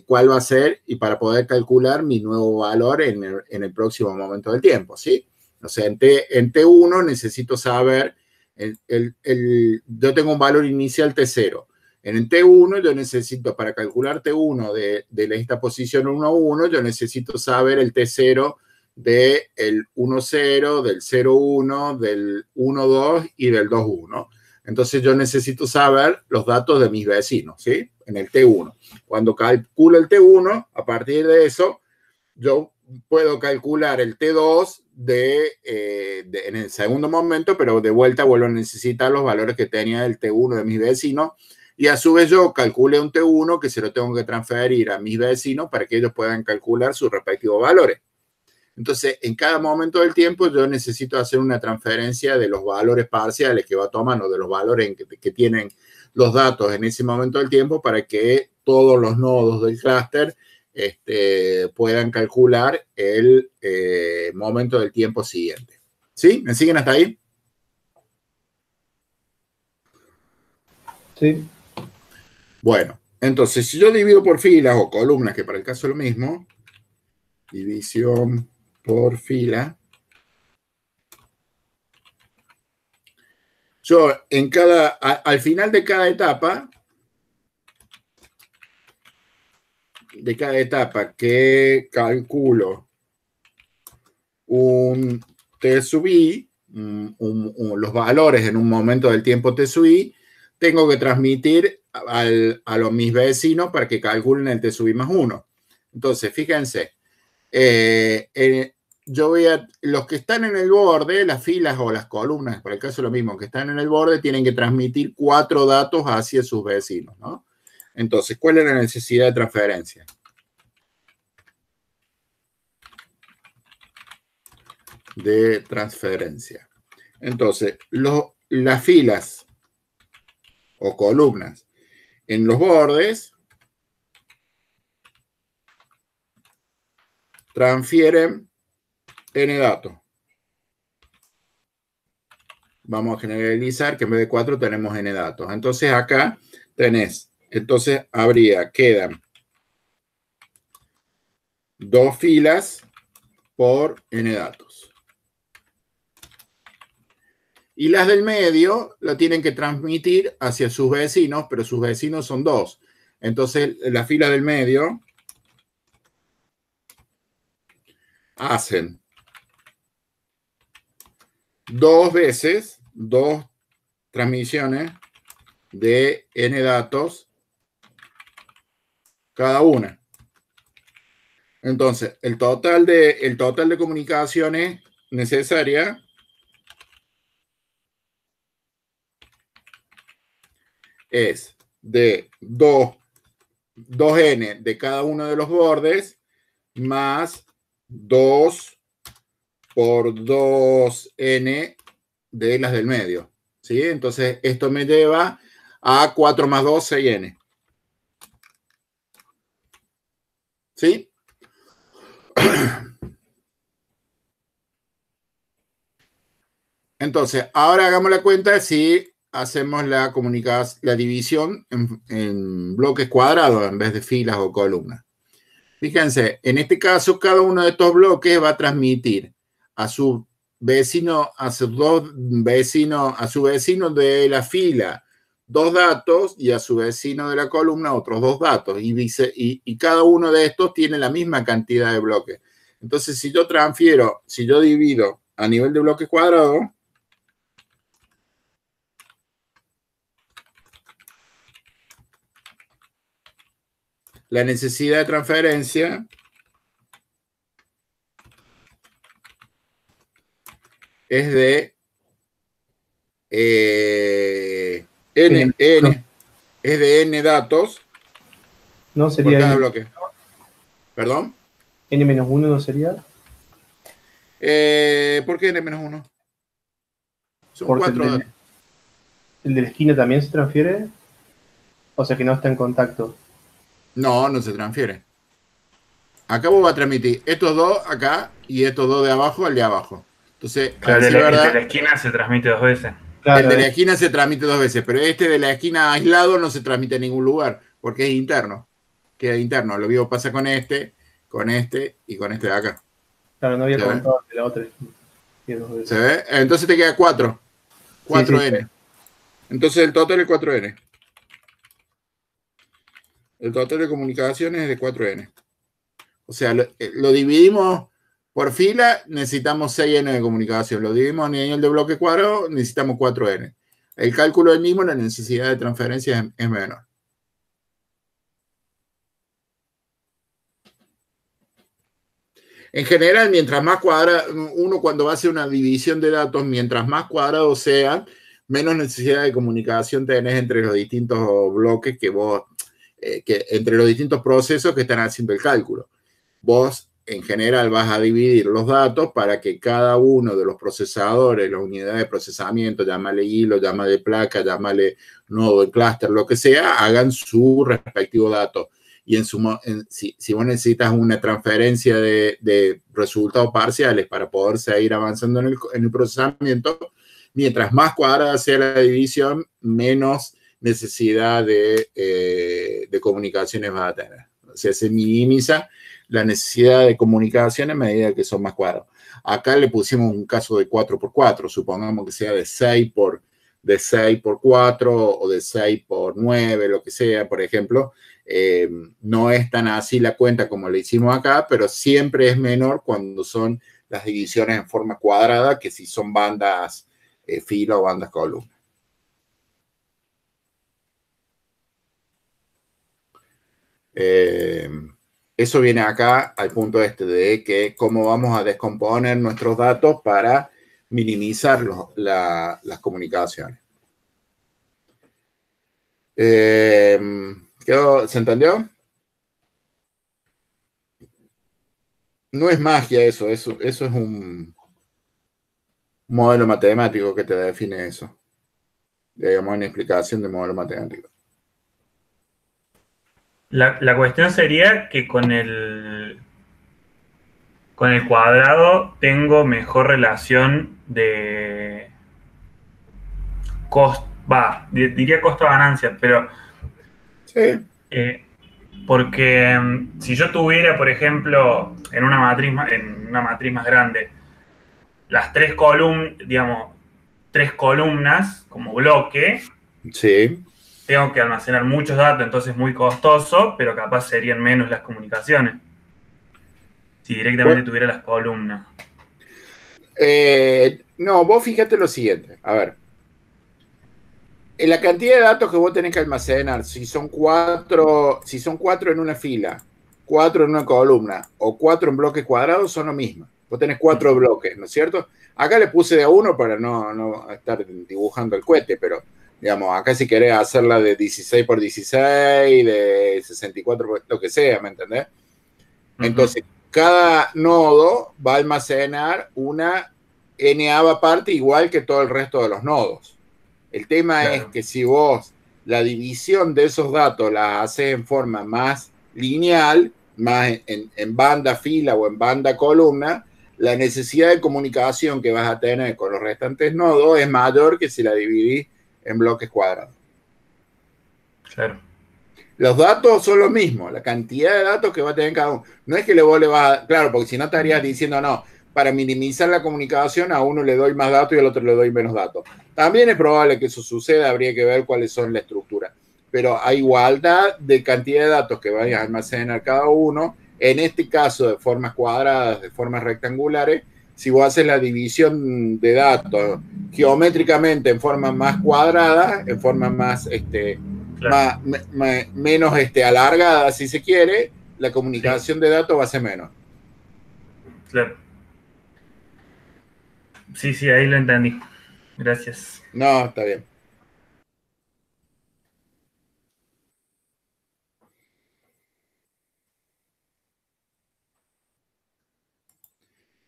cuál va a ser, y para poder calcular mi nuevo valor en el próximo momento del tiempo, ¿sí? O sea, en T1 necesito saber, yo tengo un valor inicial T0. En el T1 yo necesito, para calcular T1 de esta posición 1, 1, yo necesito saber el T0 del 1, 0, del 0, 1, del 1, 2 y del 2, 1. Entonces yo necesito saber los datos de mis vecinos, ¿sí? En el T1. Cuando calculo el T1, a partir de eso, yo puedo calcular el T2 en el segundo momento, pero de vuelta vuelvo a necesitar los valores que tenía el T1 de mis vecinos, y a su vez yo calculé un T1 que se lo tengo que transferir a mis vecinos para que ellos puedan calcular sus respectivos valores. Entonces, en cada momento del tiempo yo necesito hacer una transferencia de los valores parciales que va tomando, de los valores que tienen los datos en ese momento del tiempo, para que todos los nodos del clúster puedan calcular el momento del tiempo siguiente. ¿Sí? ¿Me siguen hasta ahí? Sí. Bueno, entonces si yo divido por filas o columnas, que para el caso es lo mismo, división por fila, yo al final de cada etapa que calculo un T sub I, los valores en un momento del tiempo T sub I, tengo que transmitir a mis vecinos para que calculen el T sub I más 1. Entonces, fíjense, los que están en el borde, las filas o las columnas, por el caso lo mismo, que están en el borde, tienen que transmitir 4 datos hacia sus vecinos, ¿no? Entonces, ¿cuál es la necesidad de transferencia? Entonces, las filas o columnas en los bordes transfieren n datos. Vamos a generalizar que en vez de 4 tenemos n datos. Entonces acá quedan 2 filas por n datos. Y las del medio lo tienen que transmitir hacia sus vecinos, pero sus vecinos son 2. Entonces, la fila del medio hacen 2 transmisiones de n datos cada una. Entonces, el total de comunicaciones necesaria es de 2n de cada uno de los bordes más 2 por 2n de las del medio. ¿Sí? Entonces, esto me lleva a 4 más 2, 6n. ¿Sí? Entonces, ahora hagamos la cuenta si hacemos la división en bloques cuadrados en vez de filas o columnas. Fíjense, en este caso, cada uno de estos bloques va a transmitir a su vecino, a sus dos vecinos, a su vecino de la fila 2 datos y a su vecino de la columna otros 2 datos. Y cada uno de estos tiene la misma cantidad de bloques. Entonces, si yo divido a nivel de bloque cuadrado, la necesidad de transferencia es de n, es de n datos no sería por cada n, bloque. ¿Perdón? n-1 no sería. ¿Por qué n-1? Son Porque 4 datos. ¿El de la esquina también se transfiere? O sea que no está en contacto. No, no se transfiere. Acá vos vas a transmitir estos 2 acá y estos 2 de abajo al de abajo. Entonces, claro, el de la esquina se transmite 2 veces. Claro, el de la esquina se transmite 2 veces, pero este de la esquina aislado no se transmite en ningún lugar, porque es interno. Queda interno. Lo mismo pasa con este y con este de acá. Claro, no había contado de la otra esquina. ¿Se ve? Entonces te queda 4. 4N. Sí. Entonces el total es 4N. El total de comunicaciones es de 4N. O sea, lo dividimos por fila, necesitamos 6N de comunicación. Lo dividimos a nivel de bloque cuadrado, necesitamos 4N. El cálculo del mismo, la necesidad de transferencia es menor. En general, mientras más cuadrado, uno cuando va a hacer una división de datos, mientras más cuadrados sean, menos necesidad de comunicación tenés entre los distintos bloques entre los distintos procesos que están haciendo el cálculo. Vos, en general, vas a dividir los datos para que cada uno de los procesadores, las unidades de procesamiento, llámale hilo, llámale placa, llámale nodo de clúster, lo que sea, hagan su respectivo dato. Y si vos necesitas una transferencia de resultados parciales para poder seguir avanzando en el procesamiento, mientras más cuadrada sea la división, menos necesidad de comunicaciones vas a tener. O sea, se minimiza la necesidad de comunicación a medida que son más cuadrados. Acá le pusimos un caso de 4x4, supongamos que sea de 6 por 4 o de 6 por 9, lo que sea, por ejemplo. No es tan así la cuenta como le hicimos acá, pero siempre es menor cuando son las divisiones en forma cuadrada que si son bandas fila o bandas columna. Eso viene acá al punto de que cómo vamos a descomponer nuestros datos para minimizar las comunicaciones. ¿Se entendió? No es magia eso es un modelo matemático que te define eso. Digamos, una explicación de modelo matemático. La cuestión sería que con el cuadrado tengo mejor relación de costo, diría costo-ganancia, pero sí. Porque si yo tuviera, por ejemplo, en una matriz más grande, las 3 columnas como bloque, sí, tengo que almacenar muchos datos, entonces es muy costoso, pero capaz serían menos las comunicaciones si directamente tuviera las columnas. No, vos fíjate lo siguiente, a ver. En la cantidad de datos que vos tenés que almacenar, si son 4 en una fila, 4 en una columna o 4 en bloques cuadrados, son lo mismo. Vos tenés 4 bloques, ¿no es cierto? Acá le puse de a uno para no estar dibujando el cohete, pero digamos, acá si querés hacerla de 16 por 16, de 64 por lo que sea, ¿me entendés? Entonces, cada nodo va a almacenar una n-ava parte igual que todo el resto de los nodos. El tema es que si vos la división de esos datos la haces en forma más lineal, más en banda fila o en banda columna, la necesidad de comunicación que vas a tener con los restantes nodos es mayor que si la dividís en bloques cuadrados. Claro. Los datos son los mismos, la cantidad de datos que va a tener cada uno. No es que vos le vas a... Claro, porque si no estarías diciendo, no, para minimizar la comunicación a uno le doy más datos y al otro le doy menos datos. También es probable que eso suceda, habría que ver cuáles son la estructura. Pero a igualdad de cantidad de datos que vayas a almacenar cada uno, en este caso de formas cuadradas, de formas rectangulares, si vos haces la división de datos geométricamente en forma más cuadrada, en forma más... Claro. menos alargada, si se quiere, la comunicación de datos va a ser menos. Claro. Sí, sí, ahí lo entendí. Gracias. No, está bien.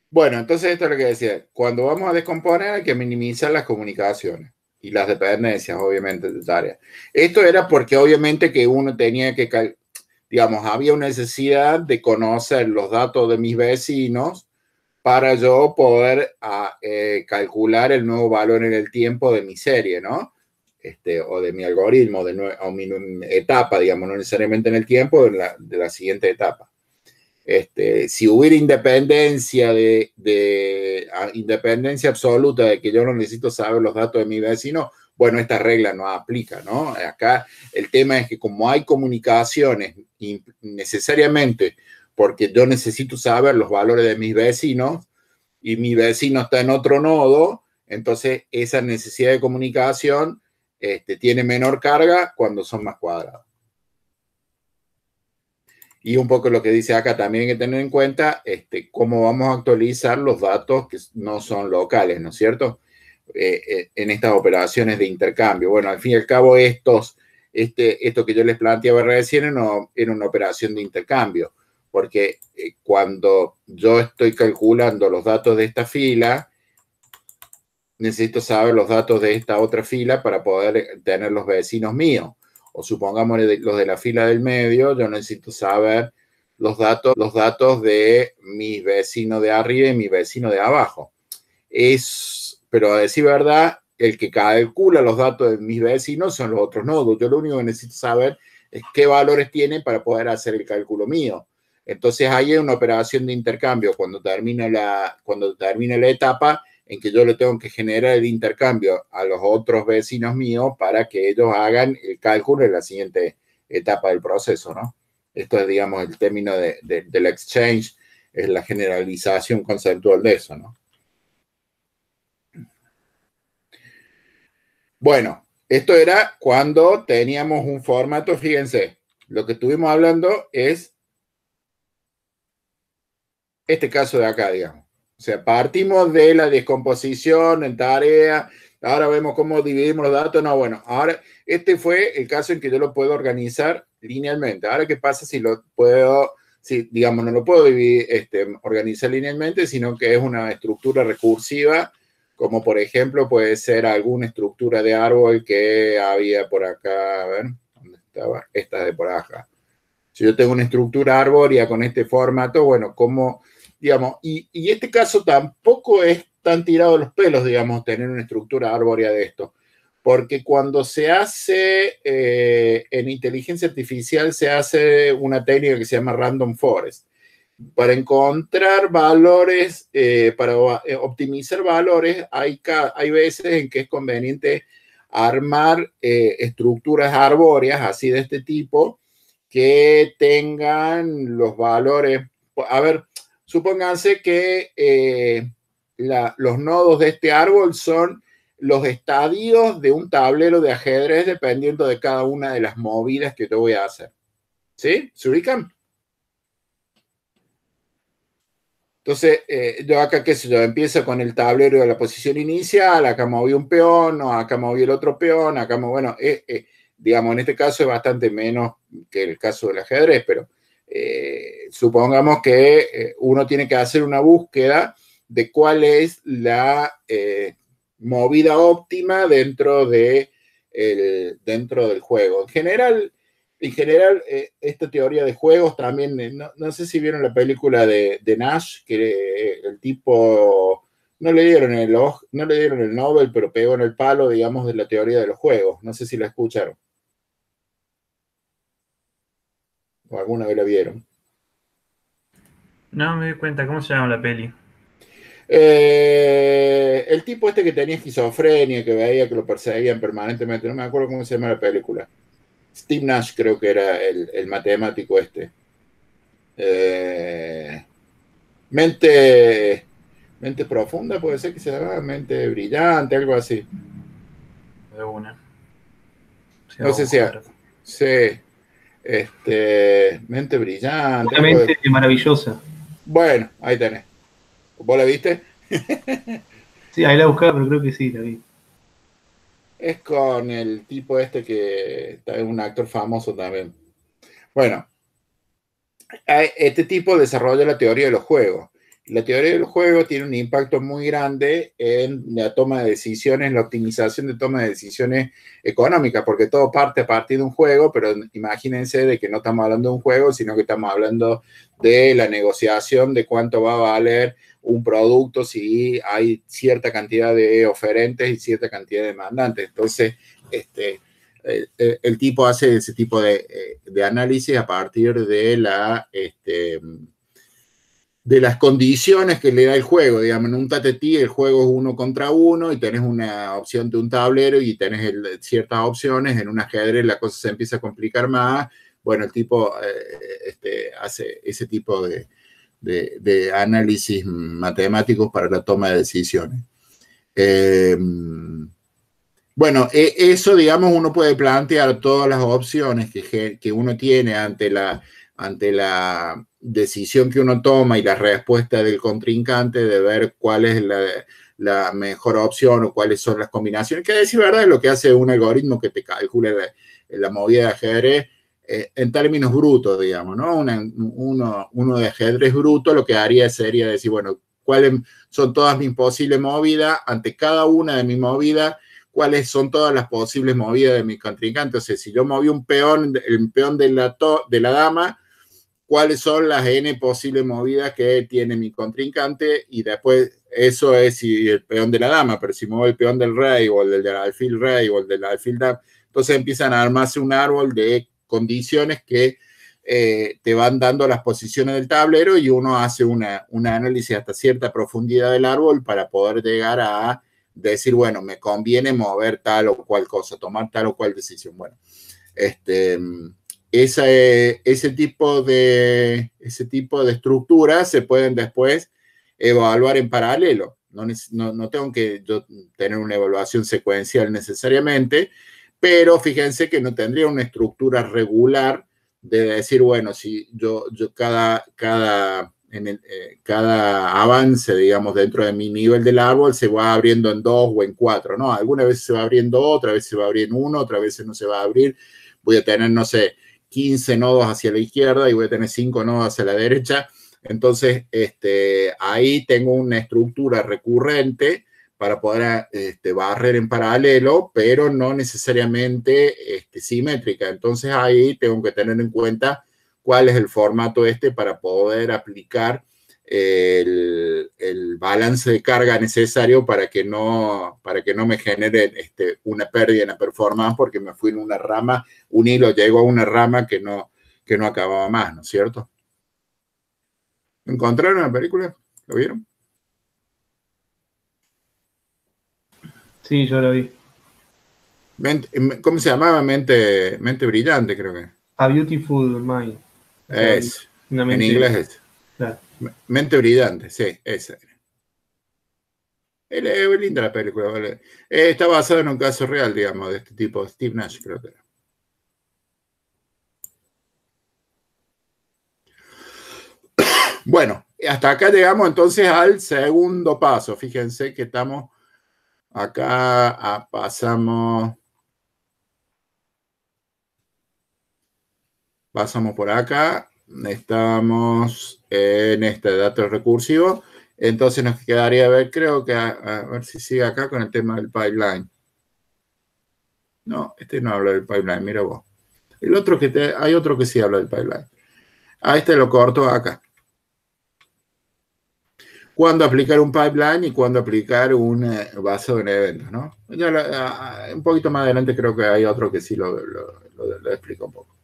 Bueno, entonces esto es lo que decía. Cuando vamos a descomponer hay que minimizar las comunicaciones y las dependencias, obviamente, de tareas. Esto era porque obviamente que uno tenía que, digamos, había una necesidad de conocer los datos de mis vecinos para yo poder calcular el nuevo valor en el tiempo de mi serie, ¿no? O de mi algoritmo, o mi etapa, digamos, no necesariamente en el tiempo, de la siguiente etapa. Si hubiera independencia independencia absoluta de que yo no necesito saber los datos de mi vecino, bueno, esta regla no aplica, ¿no? Acá el tema es que como hay comunicaciones necesariamente porque yo necesito saber los valores de mis vecinos y mi vecino está en otro nodo, entonces esa necesidad de comunicación tiene menor carga cuando son más cuadrados. Y un poco lo que dice acá también hay que tener en cuenta cómo vamos a actualizar los datos que no son locales, ¿no es cierto? En estas operaciones de intercambio. Bueno, al fin y al cabo esto que yo les planteaba recién era una operación de intercambio, porque cuando yo estoy calculando los datos de esta fila, necesito saber los datos de esta otra fila para poder tener los vecinos míos. O supongamos los de la fila del medio, yo necesito saber los datos de mis vecinos de arriba y mi vecino de abajo. Pero a decir verdad, el que calcula los datos de mis vecinos son los otros nodos. Yo lo único que necesito saber es qué valores tiene para poder hacer el cálculo mío. Entonces ahí hay una operación de intercambio cuando termina la etapa en que yo le tengo que generar el intercambio a los otros vecinos míos para que ellos hagan el cálculo en la siguiente etapa del proceso, ¿no? Esto es, digamos, el término del exchange, es la generalización conceptual de eso, ¿no? Bueno, esto era cuando teníamos un formato, fíjense, lo que estuvimos hablando es este caso de acá, digamos. O sea, partimos de la descomposición en tarea, ahora vemos cómo dividimos los datos. No, bueno, ahora este fue el caso en que yo lo puedo organizar linealmente. Ahora, ¿qué pasa si lo puedo, si digamos, no lo puedo dividir, organizar linealmente, sino que es una estructura recursiva, como por ejemplo puede ser alguna estructura de árbol que había por acá, a ver, ¿dónde estaba? Esta de por acá. Si yo tengo una estructura arbórea con este formato, bueno, como, digamos, y este caso tampoco es tan tirado de los pelos, digamos, tener una estructura arbórea de esto, porque cuando se hace en inteligencia artificial, se hace una técnica que se llama random forest. Para encontrar valores, para optimizar valores, hay veces en que es conveniente armar estructuras arbóreas así de este tipo, que tengan los valores. A ver, supónganse que los nodos de este árbol son los estadios de un tablero de ajedrez dependiendo de cada una de las movidas que yo voy a hacer. ¿Sí? ¿Se ubican? Entonces, yo acá, qué sé yo, empiezo con el tablero de la posición inicial, acá moví un peón, no, acá moví el otro peón, acá moví, bueno, digamos, en este caso es bastante menos que el caso del ajedrez, pero supongamos que uno tiene que hacer una búsqueda de cuál es la movida óptima dentro del juego. En general, esta teoría de juegos también, no sé si vieron la película de Nash, que el tipo no le dieron el Nobel, pero pegó en el palo, digamos, de la teoría de los juegos. No sé si la escucharon. ¿O alguna vez la vieron? No me di cuenta, ¿cómo se llama la peli? El tipo este que tenía esquizofrenia, que veía que lo perseguían permanentemente, no me acuerdo cómo se llama la película. Steve Nash creo que era el matemático este. Eh, mente, mente profunda, puede ser que se llama mente brillante, algo así. De una. Se va No a sé si, buscar. mente brillante, Una algo de... mente maravillosa. Bueno, ahí tenés. ¿Vos la viste? Sí, ahí la buscaba, pero creo que sí, la vi. Es con el tipo este que es un actor famoso también. Bueno, este tipo desarrolla la teoría de los juegos. La teoría de los juegos tiene un impacto muy grande en la toma de decisiones, en la optimización de toma de decisiones económicas, porque todo parte a partir de un juego, pero imagínense de que no estamos hablando de un juego, sino que estamos hablando de la negociación de cuánto va a valer un producto si hay cierta cantidad de oferentes y cierta cantidad de demandantes. Entonces, el tipo hace ese tipo de análisis a partir de de las condiciones que le da el juego. Digamos, en un tatetí el juego es 1 contra 1 y tenés una opción de un tablero y tenés ciertas opciones. En un ajedrez la cosa se empieza a complicar más. Bueno, el tipo hace ese tipo de análisis matemáticos para la toma de decisiones. Bueno, eso, digamos, uno puede plantear todas las opciones que uno tiene ante la decisión que uno toma y la respuesta del contrincante de ver cuál es la mejor opción o cuáles son las combinaciones. Que a decir verdad es lo que hace un algoritmo que te calcula la movida de ajedrez en términos brutos, digamos, ¿no? Uno de ajedrez bruto lo que haría sería decir, bueno, cuáles son todas mis posibles movidas, ante cada una de mis movidas, cuáles son todas las posibles movidas de mi contrincante. O sea, si yo moví un peón, el peón de la dama, cuáles son las n posibles movidas que tiene mi contrincante, y después eso es si el peón de la dama, pero si muevo el peón del rey o el del alfil rey o el del alfil dama, entonces empiezan a armarse un árbol de condiciones que te van dando las posiciones del tablero y uno hace un análisis hasta cierta profundidad del árbol para poder llegar a decir, bueno, me conviene mover tal o cual cosa, tomar tal o cual decisión. Bueno, ese tipo de estructuras se pueden después evaluar en paralelo. No tengo que yo tener una evaluación secuencial necesariamente, pero fíjense que no tendría una estructura regular de decir, bueno, si yo cada avance, digamos, dentro de mi nivel del árbol se va abriendo en 2 o en 4, ¿no? Algunas veces se va abriendo otra vez se va a abrir en 1, otras veces no se va a abrir. Voy a tener, no sé, 15 nodos hacia la izquierda y voy a tener 5 nodos hacia la derecha. Entonces, ahí tengo una estructura recurrente para poder barrer en paralelo, pero no necesariamente simétrica. Entonces, ahí tengo que tener en cuenta cuál es el formato para poder aplicar el balance de carga necesario para que no me genere una pérdida en la performance porque me fui en una rama, un hilo, llego a una rama que no acababa más, ¿no es cierto? ¿Encontraron la película? ¿Lo vieron? Sí, yo la vi. ¿Cómo se llamaba? Mente brillante, creo que. A Beautiful Mind. O sea, Es, una mente, en inglés es. claro. Mente brillante, sí, esa. Es linda la película, ¿vale? Está basada en un caso real, digamos, de este tipo, Steve Nash, creo que era. Bueno, hasta acá llegamos entonces al segundo paso. Fíjense que estamos acá, pasamos por acá, estamos en este dato recursivo. Entonces nos quedaría ver, creo que a ver si sigue acá con el tema del pipeline. No, no habla del pipeline, mira vos. Hay otro que sí habla del pipeline. Lo corto acá. Cuándo aplicar un pipeline y cuándo aplicar un basado en eventos, ¿no? Ya un poquito más adelante creo que hay otro que sí lo explica un poco.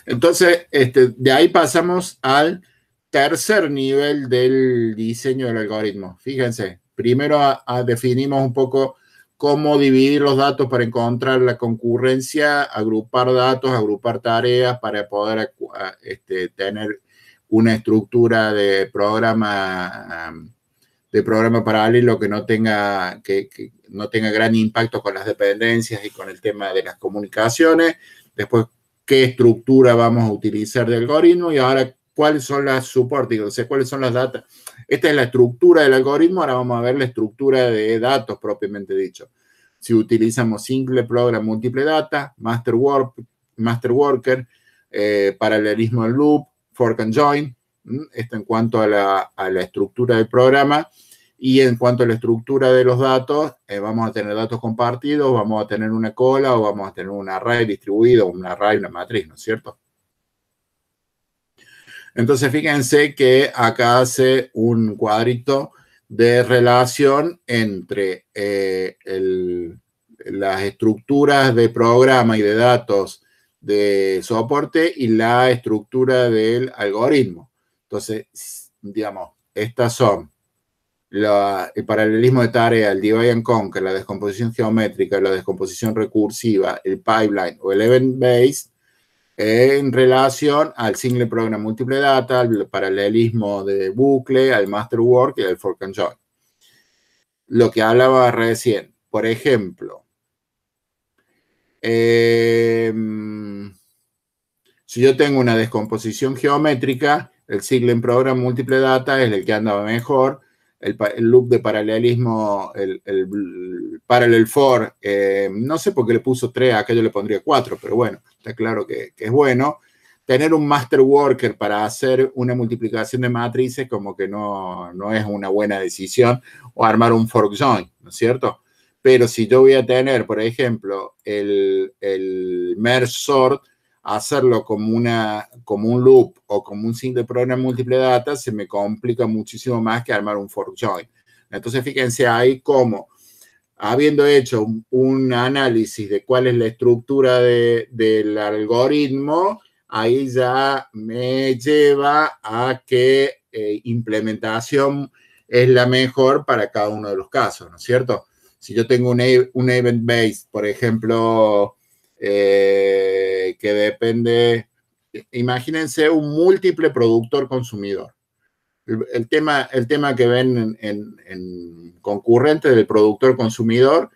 Entonces, de ahí pasamos al tercer nivel del diseño del algoritmo. Fíjense, primero definimos un poco cómo dividir los datos para encontrar la concurrencia, agrupar datos, agrupar tareas para poder tener una estructura de programa paralelo que no tenga gran impacto con las dependencias y con el tema de las comunicaciones. Después, qué estructura vamos a utilizar de algoritmo y ahora cuáles son las soportes, o sea, cuáles son las datas. Esta es la estructura del algoritmo, ahora vamos a ver la estructura de datos propiamente dicho. Si utilizamos single program, múltiple data, master worker, paralelismo en loop, fork and join, esto en cuanto a la estructura del programa. Y en cuanto a la estructura de los datos, vamos a tener datos compartidos, vamos a tener una cola o vamos a tener un array distribuido, un array, una matriz, ¿no es cierto? Entonces, fíjense que acá hace un cuadrito de relación entre las estructuras de programa y de datos de soporte y la estructura del algoritmo. Entonces, digamos, estas son el paralelismo de tarea, el divide and conquer, la descomposición geométrica, la descomposición recursiva, el pipeline o el event-based en relación al single program múltiple data, al paralelismo de bucle, al master work y al fork and join. Lo que hablaba recién, por ejemplo, si yo tengo una descomposición geométrica, el single program múltiple data es el que anda mejor. El loop de paralelismo, el parallel for, no sé por qué le puso 3, acá yo le pondría 4, pero bueno, está claro que es bueno. Tener un master worker para hacer una multiplicación de matrices como que no es una buena decisión, o armar un fork join, ¿no es cierto? Pero si yo voy a tener, por ejemplo, el merge sort, hacerlo como un loop o como un single program múltiple data, se me complica muchísimo más que armar un fork join. Entonces, fíjense ahí cómo, habiendo hecho un análisis de cuál es la estructura del algoritmo, ahí ya me lleva a qué implementación es la mejor para cada uno de los casos, ¿no es cierto? Si yo tengo un event-based, por ejemplo, que depende, imagínense un múltiple productor consumidor. El tema que ven en concurrente del productor consumidor,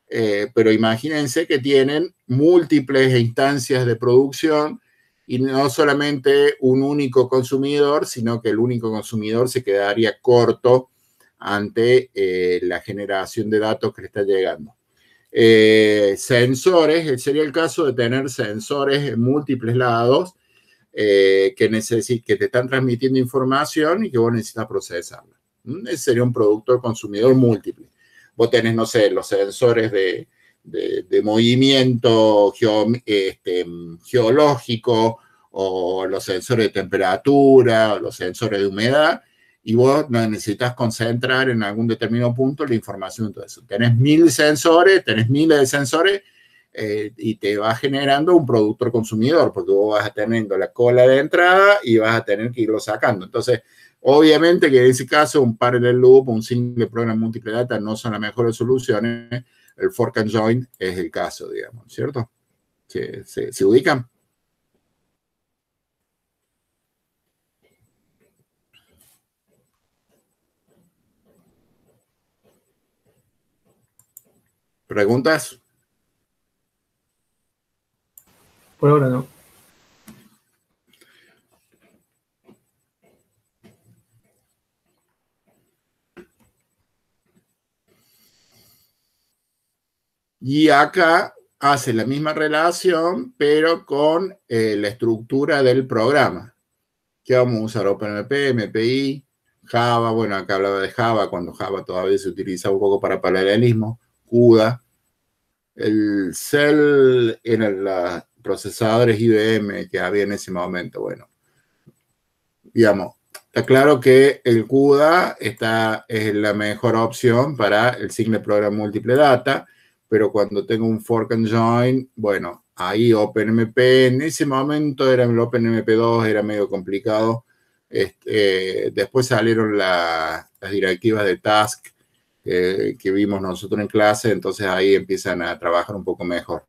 pero imagínense que tienen múltiples instancias de producción y no solamente un único consumidor, sino que el único consumidor se quedaría corto ante la generación de datos que le está llegando. Sensores, sería el caso de tener sensores en múltiples lados que te están transmitiendo información y que vos necesitas procesarla. Ese sería un productor consumidor múltiple. Vos tenés, no sé, los sensores de movimiento geológico o los sensores de temperatura o los sensores de humedad, y vos necesitas concentrar en algún determinado punto la información de todo eso. Tenés 1000 sensores, tenés miles de sensores y te va generando un productor consumidor, porque vos vas teniendo la cola de entrada y vas a tener que irlo sacando. Entonces, obviamente que en ese caso un parallel loop, un single program múltiple data no son las mejores soluciones. El fork and join es el caso, digamos, ¿cierto? ¿Se ubican? ¿Preguntas? Por ahora no. Y acá hace la misma relación, pero con la estructura del programa. ¿Qué vamos a usar? OpenMP, MPI, Java. Bueno, acá hablaba de Java, cuando Java todavía se utiliza un poco para paralelismo. CUDA. El Cell en los procesadores IBM que había en ese momento. Bueno, digamos, está claro que el CUDA es la mejor opción para el single program múltiple data, pero cuando tengo un fork and join, bueno, ahí OpenMP, en ese momento era el OpenMP2, era medio complicado. Después salieron las directivas de Task que vimos nosotros en clase, entonces ahí empiezan a trabajar un poco mejor.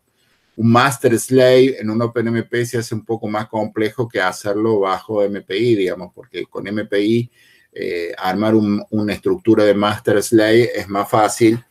Un master slave en un OpenMP se hace un poco más complejo que hacerlo bajo MPI, digamos, porque con MPI armar una estructura de master slave es más fácil,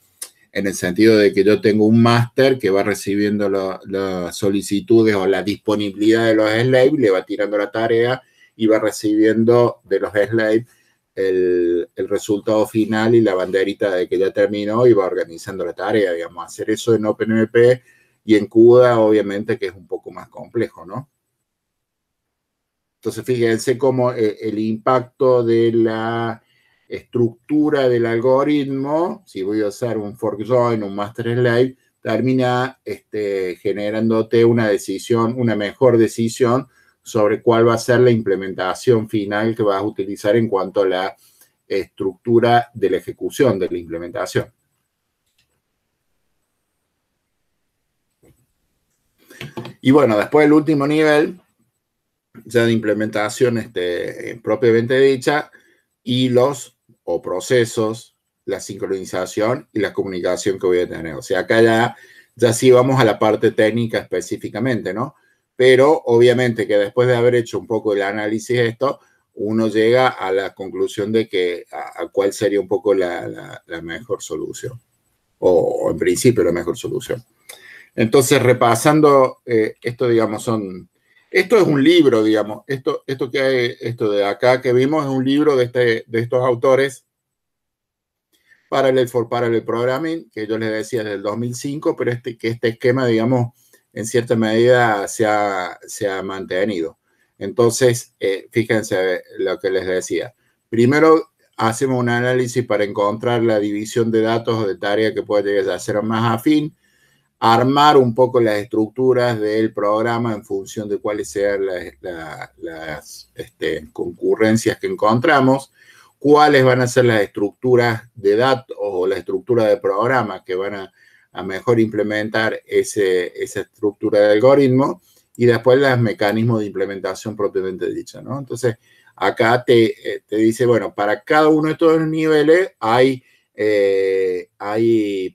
en el sentido de que yo tengo un master que va recibiendo las solicitudes o la disponibilidad de los slaves, le va tirando la tarea y va recibiendo de los slaves el resultado final y la banderita de que ya terminó y va organizando la tarea, digamos. Hacer eso en OpenMP y en CUDA, obviamente, que es un poco más complejo, ¿no? Entonces, fíjense cómo el impacto de la estructura del algoritmo, si voy a usar un fork join, un master slave, termina generándote una decisión, una mejor decisión sobre cuál va a ser la implementación final que vas a utilizar en cuanto a la estructura de la ejecución de la implementación. Y bueno, después el último nivel, ya de implementación propiamente dicha, hilos o procesos, la sincronización y la comunicación que voy a tener. O sea, acá ya sí vamos a la parte técnica específicamente, ¿no? Pero obviamente que después de haber hecho un poco el análisis de esto, uno llega a la conclusión de que a cuál sería un poco la mejor solución. O en principio la mejor solución. Entonces, repasando, esto, digamos, esto es un libro, digamos, esto de acá que vimos es un libro de estos autores, Parallel for Parallel Programming, que yo les decía del 2005, pero que este esquema, digamos, en cierta medida se ha mantenido. Entonces, fíjense lo que les decía. Primero, hacemos un análisis para encontrar la división de datos o de tarea que puede llegar a ser más afín, armar un poco las estructuras del programa en función de cuáles sean las concurrencias que encontramos, cuáles van a ser las estructuras de datos o la estructura de programa que van a mejor implementar esa estructura de algoritmo, y después los mecanismos de implementación propiamente dicha, ¿no? Entonces, acá te dice, bueno, para cada uno de estos niveles hay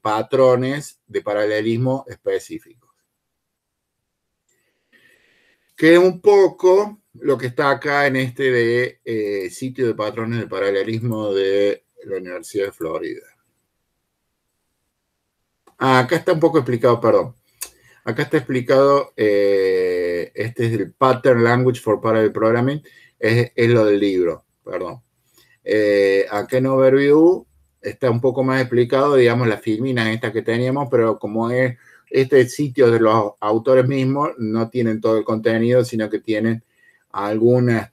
patrones de paralelismo específicos. Que es un poco lo que está acá en sitio de patrones de paralelismo de la Universidad de Florida. Acá está un poco explicado, perdón. Acá está explicado, este es el Pattern Language for Parallel Programming, es lo del libro, perdón. Acá en Overview está un poco más explicado, digamos, las filminas estas que teníamos, pero como es este sitio de los autores mismos, no tienen todo el contenido, sino que tienen alguna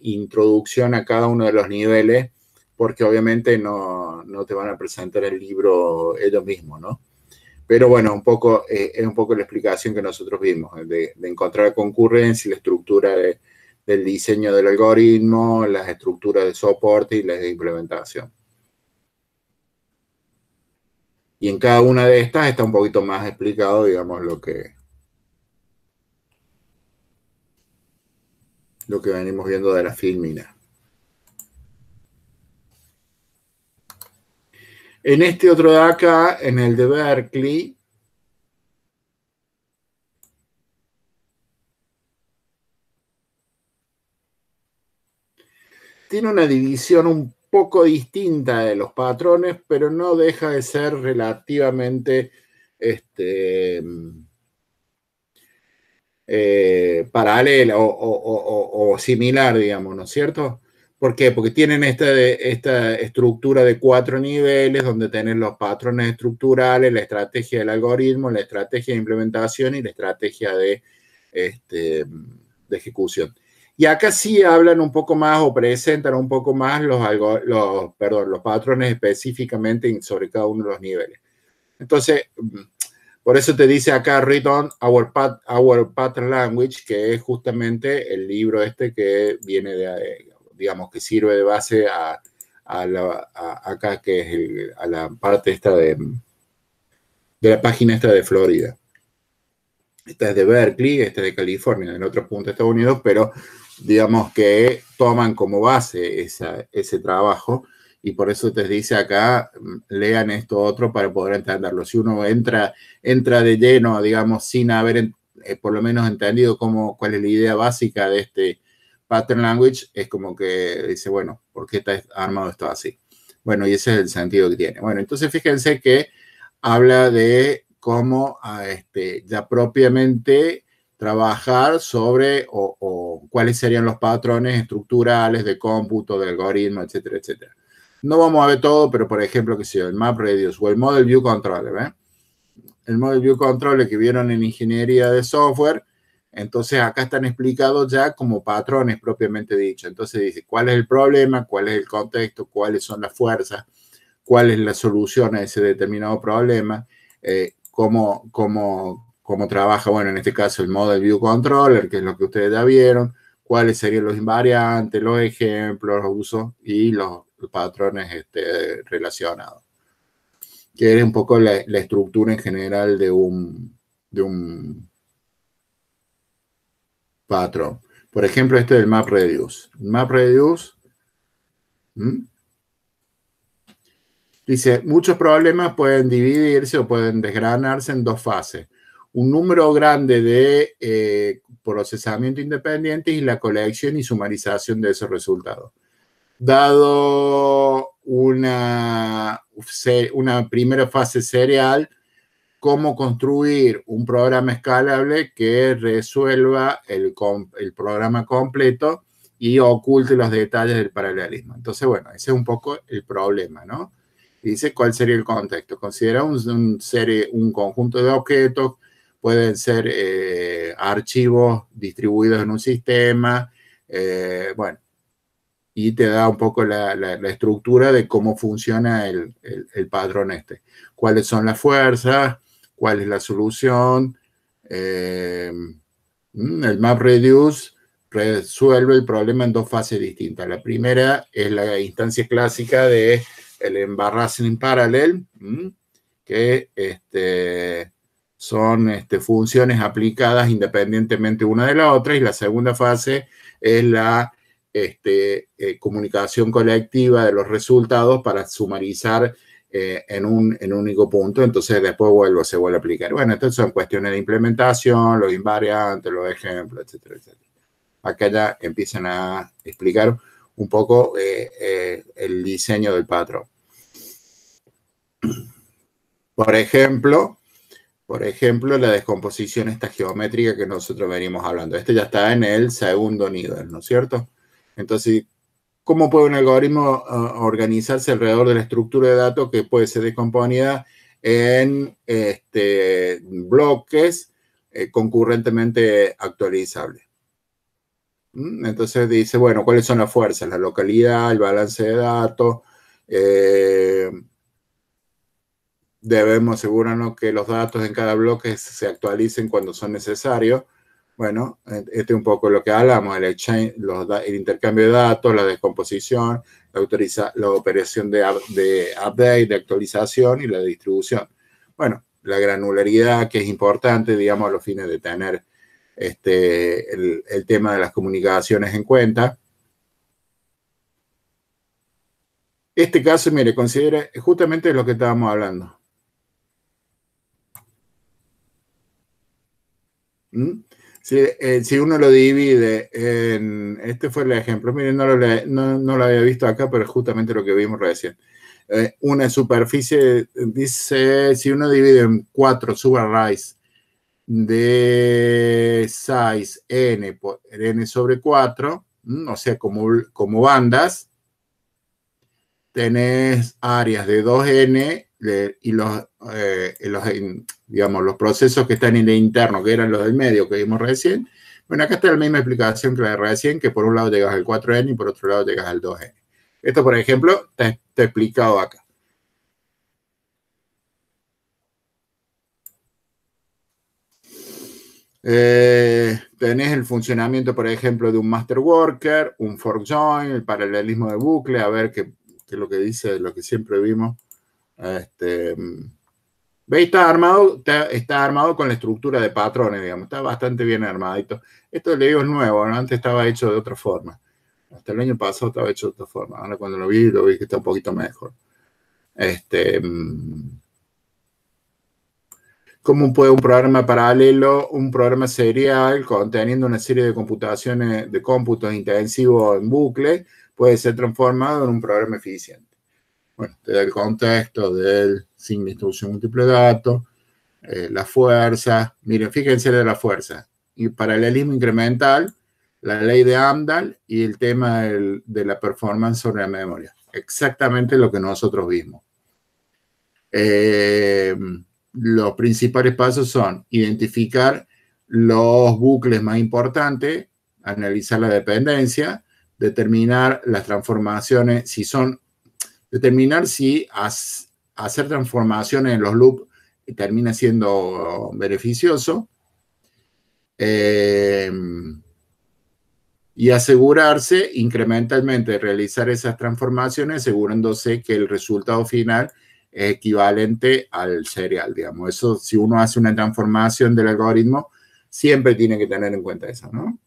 introducción a cada uno de los niveles, porque obviamente no te van a presentar el libro ellos mismos, ¿no? Pero bueno, es un poco la explicación que nosotros vimos, de encontrar concurrencia y la estructura del diseño del algoritmo, las estructuras de soporte y las de implementación. Y en cada una de estas está un poquito más explicado, digamos, lo que venimos viendo de la filmina. En este otro de acá, en el de Berkeley, tiene una división un poco distinta de los patrones, pero no deja de ser relativamente paralela o similar, digamos, ¿no es cierto? ¿Por qué? Porque tienen esta estructura de 4 niveles donde tienen los patrones estructurales, la estrategia del algoritmo, la estrategia de implementación y la estrategia de ejecución. Y acá sí hablan un poco más o presentan un poco más los patrones específicamente sobre cada uno de los niveles. Entonces, por eso te dice acá, read on our pattern language, que es justamente el libro que viene digamos, que sirve de base acá, que es a la parte esta de la página esta de Florida. Esta es de Berkeley, esta es de California, en otro punto de Estados Unidos, pero digamos que toman como base ese trabajo y por eso te dice acá, lean esto otro para poder entenderlo. Si uno entra de lleno, digamos, sin haber por lo menos entendido cuál es la idea básica de este pattern language, es como que dice, bueno, ¿por qué está armado esto así? Bueno, y ese es el sentido que tiene. Bueno, entonces fíjense que habla de cómo ya propiamente trabajar sobre o cuáles serían los patrones estructurales de cómputo, de algoritmo, etcétera, etcétera. No vamos a ver todo, pero por ejemplo, que sea el MapReduce o el Model View Controller, el Model View Controller que vieron en ingeniería de software, entonces acá están explicados ya como patrones propiamente dicho. Entonces dice cuál es el problema, cuál es el contexto, cuáles son las fuerzas, cuál es la solución a ese determinado problema, cómo trabaja, bueno, en este caso el Model View Controller, que es lo que ustedes ya vieron, cuáles serían los invariantes, los ejemplos, los usos y los patrones relacionados. Que es un poco la estructura en general de un patrón. Por ejemplo, este del MapReduce. MapReduce dice, muchos problemas pueden dividirse o pueden desgranarse en dos fases. Un número grande de procesamiento independientes y la colección y sumarización de esos resultados. Dado una primera fase serial, cómo construir un programa escalable que resuelva el programa completo y oculte los detalles del paralelismo. Entonces, bueno, ese es un poco el problema, ¿no? Dice cuál sería el contexto. Considera un conjunto de objetos, pueden ser archivos distribuidos en un sistema, bueno, y te da un poco la estructura de cómo funciona el patrón este. Cuáles son las fuerzas, cuál es la solución. El MapReduce resuelve el problema en dos fases distintas. La primera es la instancia clásica de el embarrassing parallel, que son funciones aplicadas independientemente una de la otra, y la segunda fase es la comunicación colectiva de los resultados para sumarizar en un único punto, entonces después se vuelve a aplicar. Bueno, estas son cuestiones de implementación, los invariantes, los ejemplos, etcétera, etcétera. Acá ya empiezan a explicar un poco el diseño del patrón. Por ejemplo, la descomposición esta geométrica que nosotros venimos hablando. Este ya está en el segundo nivel, ¿no es cierto? Entonces, ¿cómo puede un algoritmo organizarse alrededor de la estructura de datos que puede ser descomponida en bloques concurrentemente actualizables? Entonces dice, bueno, ¿cuáles son las fuerzas? La localidad, el balance de datos. Debemos asegurarnos que los datos en cada bloque se actualicen cuando son necesarios. Bueno, este es un poco lo que hablamos, el intercambio de datos, la descomposición, la operación de update, de actualización y la distribución. Bueno, la granularidad, que es importante, digamos, a los fines de tener el tema de las comunicaciones en cuenta. Este caso, mire, considera justamente lo que estábamos hablando. Si uno lo divide en... Este fue el ejemplo. Miren, no lo había visto acá, pero es justamente lo que vimos recién. Una superficie, dice, si uno divide en 4 subarrays de size n por n sobre 4, o sea, como bandas, tenés áreas de 2n y los procesos que están en el interno, que eran los del medio que vimos recién. Bueno, acá está la misma explicación que la de recién, que por un lado llegas al 4n y por otro lado llegas al 2n. Esto, por ejemplo, está explicado acá. Tenés el funcionamiento, por ejemplo, de un master worker, un fork join, el paralelismo de bucle, a ver qué es lo que dice, lo que siempre vimos. ¿Veis? Está armado con la estructura de patrones, digamos. Está bastante bien armadito. Esto le digo es nuevo, ¿no? Antes estaba hecho de otra forma. Hasta el año pasado estaba hecho de otra forma. Ahora cuando lo vi que está un poquito mejor. ¿Cómo puede un programa paralelo, un programa serial conteniendo una serie de computaciones, de cómputos intensivos en bucle, puede ser transformado en un programa eficiente? Bueno, te da el contexto del signo de instrucción múltiple de datos, la fuerza. Miren, fíjense de la fuerza. Y paralelismo incremental, la ley de Amdahl y el tema de la performance sobre la memoria. Exactamente lo que nosotros vimos. Los principales pasos son identificar los bucles más importantes, analizar la dependencia, determinar las transformaciones, determinar si hacer transformaciones en los loops termina siendo beneficioso, y asegurarse incrementalmente de realizar esas transformaciones, asegurándose que el resultado final es equivalente al serial, digamos. Eso, si uno hace una transformación del algoritmo, siempre tiene que tener en cuenta eso, ¿no?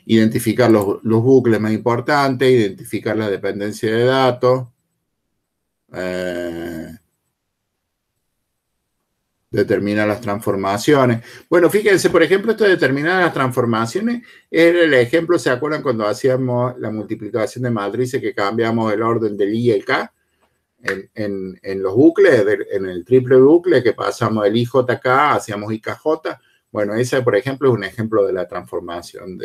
Identificar los bucles más importantes, identificar la dependencia de datos, determinar las transformaciones. Bueno, fíjense, por ejemplo, esto de determinar las transformaciones era el ejemplo, ¿se acuerdan cuando hacíamos la multiplicación de matrices que cambiamos el orden del I y el K? En los bucles, en el triple bucle que pasamos el IJK, hacíamos IKJ. Bueno, ese, por ejemplo, es un ejemplo de la transformación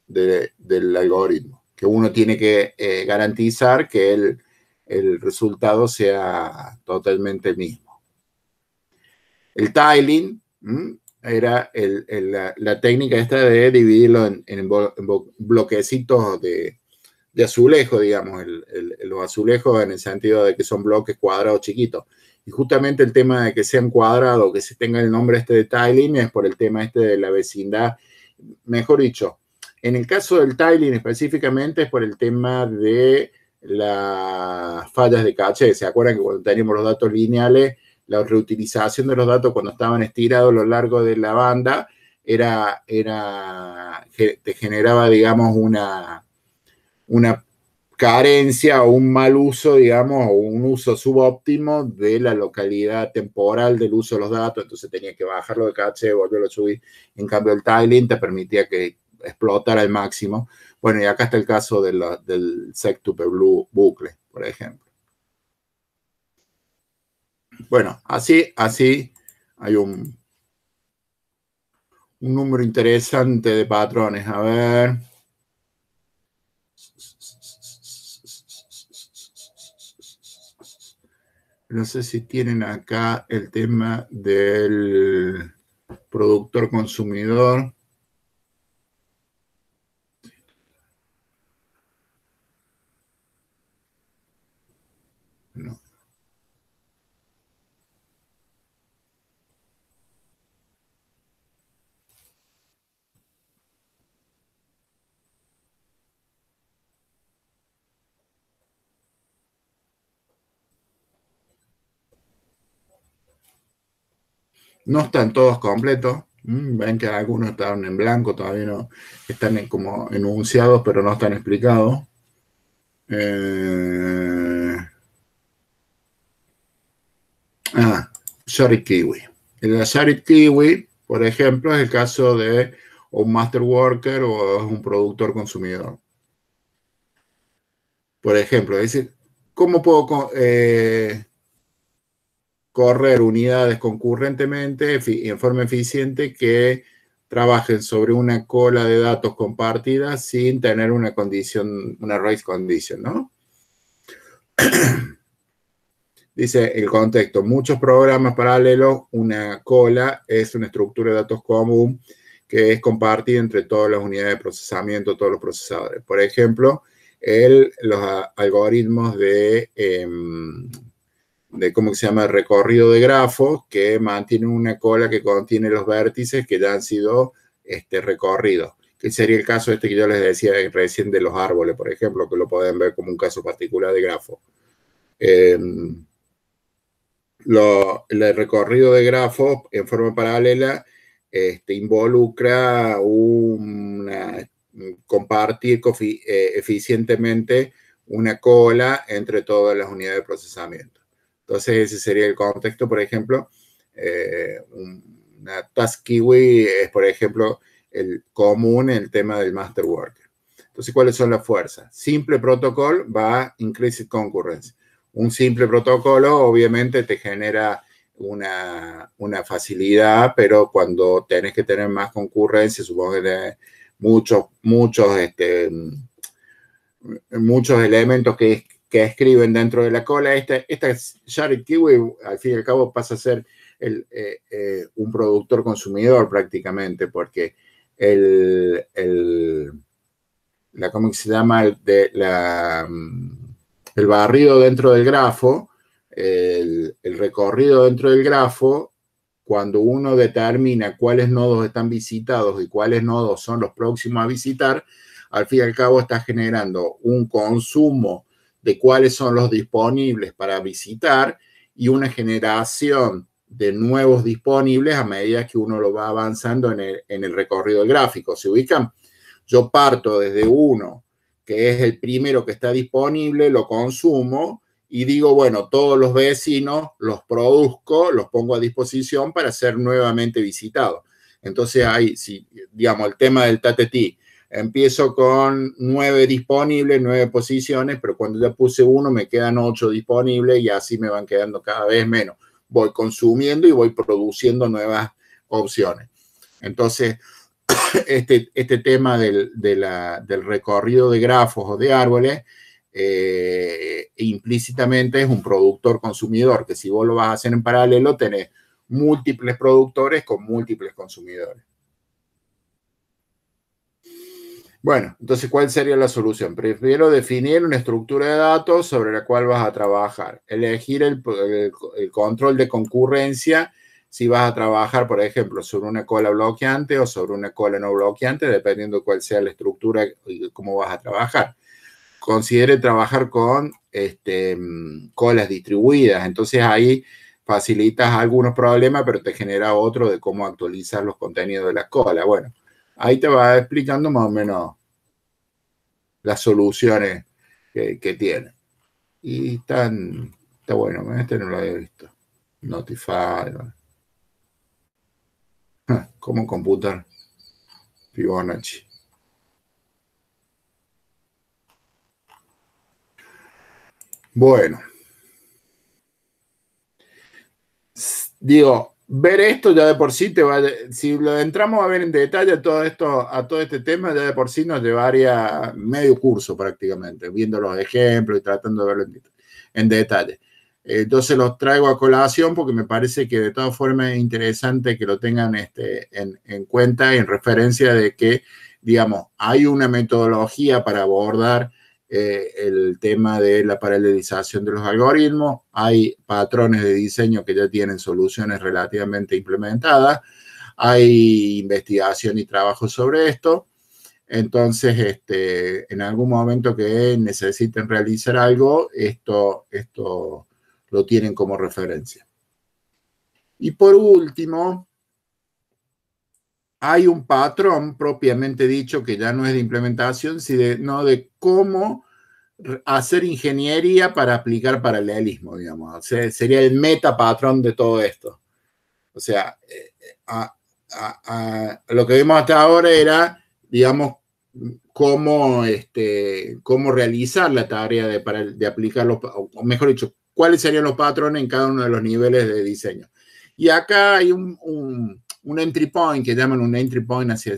del algoritmo, que uno tiene que garantizar que el resultado sea totalmente el mismo. El tiling era la técnica esta de dividirlo en bloquecitos de azulejo, digamos, los azulejos en el sentido de que son bloques cuadrados chiquitos. Y justamente el tema de que sean cuadrados, que se tenga el nombre este de tiling, es por el tema este de la vecindad. Mejor dicho, en el caso del tiling específicamente es por el tema de las fallas de caché. ¿Se acuerdan que cuando teníamos los datos lineales, la reutilización de los datos cuando estaban estirados a lo largo de la banda te generaba, digamos, una carencia o un mal uso, digamos, o un uso subóptimo de la localidad temporal del uso de los datos, entonces tenía que bajarlo de caché, volverlo a subir. En cambio, el tiling te permitía que explotara al máximo. Bueno, y acá está el caso del sextuple bucle, por ejemplo. Bueno, así hay un número interesante de patrones. A ver. No sé si tienen acá el tema del productor consumidor. No. No están todos completos. Ven que algunos están en blanco, todavía no están como enunciados, pero no están explicados. Shared Kiwi. El Shared Kiwi, por ejemplo, es el caso de un master worker o un productor consumidor. Por ejemplo, es decir, ¿cómo puedo correr unidades concurrentemente en forma eficiente que trabajen sobre una cola de datos compartida sin tener una condición, una race condition, ¿no? Dice el contexto, muchos programas paralelos, una cola es una estructura de datos común que es compartida entre todas las unidades de procesamiento, todos los procesadores. Por ejemplo, los algoritmos de ¿cómo se llama? Recorrido de grafos, que mantienen una cola que contiene los vértices que ya han sido recorridos. Que sería el caso que yo les decía recién de los árboles, por ejemplo, que lo pueden ver como un caso particular de grafo. el recorrido de grafos en forma paralela involucra compartir eficientemente una cola entre todas las unidades de procesamiento. Entonces, ese sería el contexto. Por ejemplo, una task kiwi es, por ejemplo, el común en el tema del master worker. Entonces, ¿cuáles son las fuerzas? Simple protocolo va a increased concurrence. Un simple protocolo obviamente te genera una facilidad, pero cuando tenés que tener más concurrencia, supongo que tenés muchos elementos que escriben dentro de la cola. Esta Shared Kiwi, al fin y al cabo, pasa a ser un productor consumidor prácticamente, porque ¿cómo se llama? El barrido dentro del grafo, el recorrido dentro del grafo, cuando uno determina cuáles nodos están visitados y cuáles nodos son los próximos a visitar, al fin y al cabo está generando un consumo de cuáles son los disponibles para visitar y una generación de nuevos disponibles a medida que uno lo va avanzando en el recorrido del gráfico. ¿Se ubican? Yo parto desde uno, que es el primero que está disponible, lo consumo y digo, bueno, todos los vecinos los produzco, los pongo a disposición para ser nuevamente visitados. Entonces ahí, si, digamos, el tema del TTT, empiezo con 9 disponibles, 9 posiciones, pero cuando ya puse uno me quedan 8 disponibles y así me van quedando cada vez menos. Voy consumiendo y voy produciendo nuevas opciones. Entonces, este tema del recorrido de grafos o de árboles implícitamente es un productor consumidor, que si vos lo vas a hacer en paralelo tenés múltiples productores con múltiples consumidores. Bueno, entonces, ¿cuál sería la solución? Primero, definir una estructura de datos sobre la cual vas a trabajar. Elegir el control de concurrencia, si vas a trabajar, por ejemplo, sobre una cola bloqueante o sobre una cola no bloqueante, dependiendo de cuál sea la estructura y cómo vas a trabajar. Considere trabajar con colas distribuidas. Entonces, ahí facilitas algunos problemas, pero te genera otro de cómo actualizar los contenidos de la cola. Bueno, ahí te va explicando más o menos las soluciones que tiene. Y está bueno, este no lo había visto. Notify. ¿Cómo computar Fibonacci? Bueno. Digo, ver esto ya de por sí te va, si lo entramos a ver en detalle a todo este tema, ya de por sí nos llevaría medio curso prácticamente, viendo los ejemplos y tratando de verlo en detalle. Entonces los traigo a colación porque me parece que de todas formas es interesante que lo tengan en cuenta, en referencia de que, digamos, hay una metodología para abordar el tema de la paralelización de los algoritmos. Hay patrones de diseño que ya tienen soluciones relativamente implementadas. Hay investigación y trabajo sobre esto. Entonces, en algún momento que necesiten realizar algo, esto lo tienen como referencia. Y por último, hay un patrón propiamente dicho que ya no es de implementación, sino de cómo hacer ingeniería para aplicar paralelismo, digamos. O sea, sería el metapatrón de todo esto. O sea, lo que vimos hasta ahora era, digamos, cómo realizar la tarea de aplicar o mejor dicho, cuáles serían los patrones en cada uno de los niveles de diseño. Y acá hay un entry point, que llaman un entry point hacia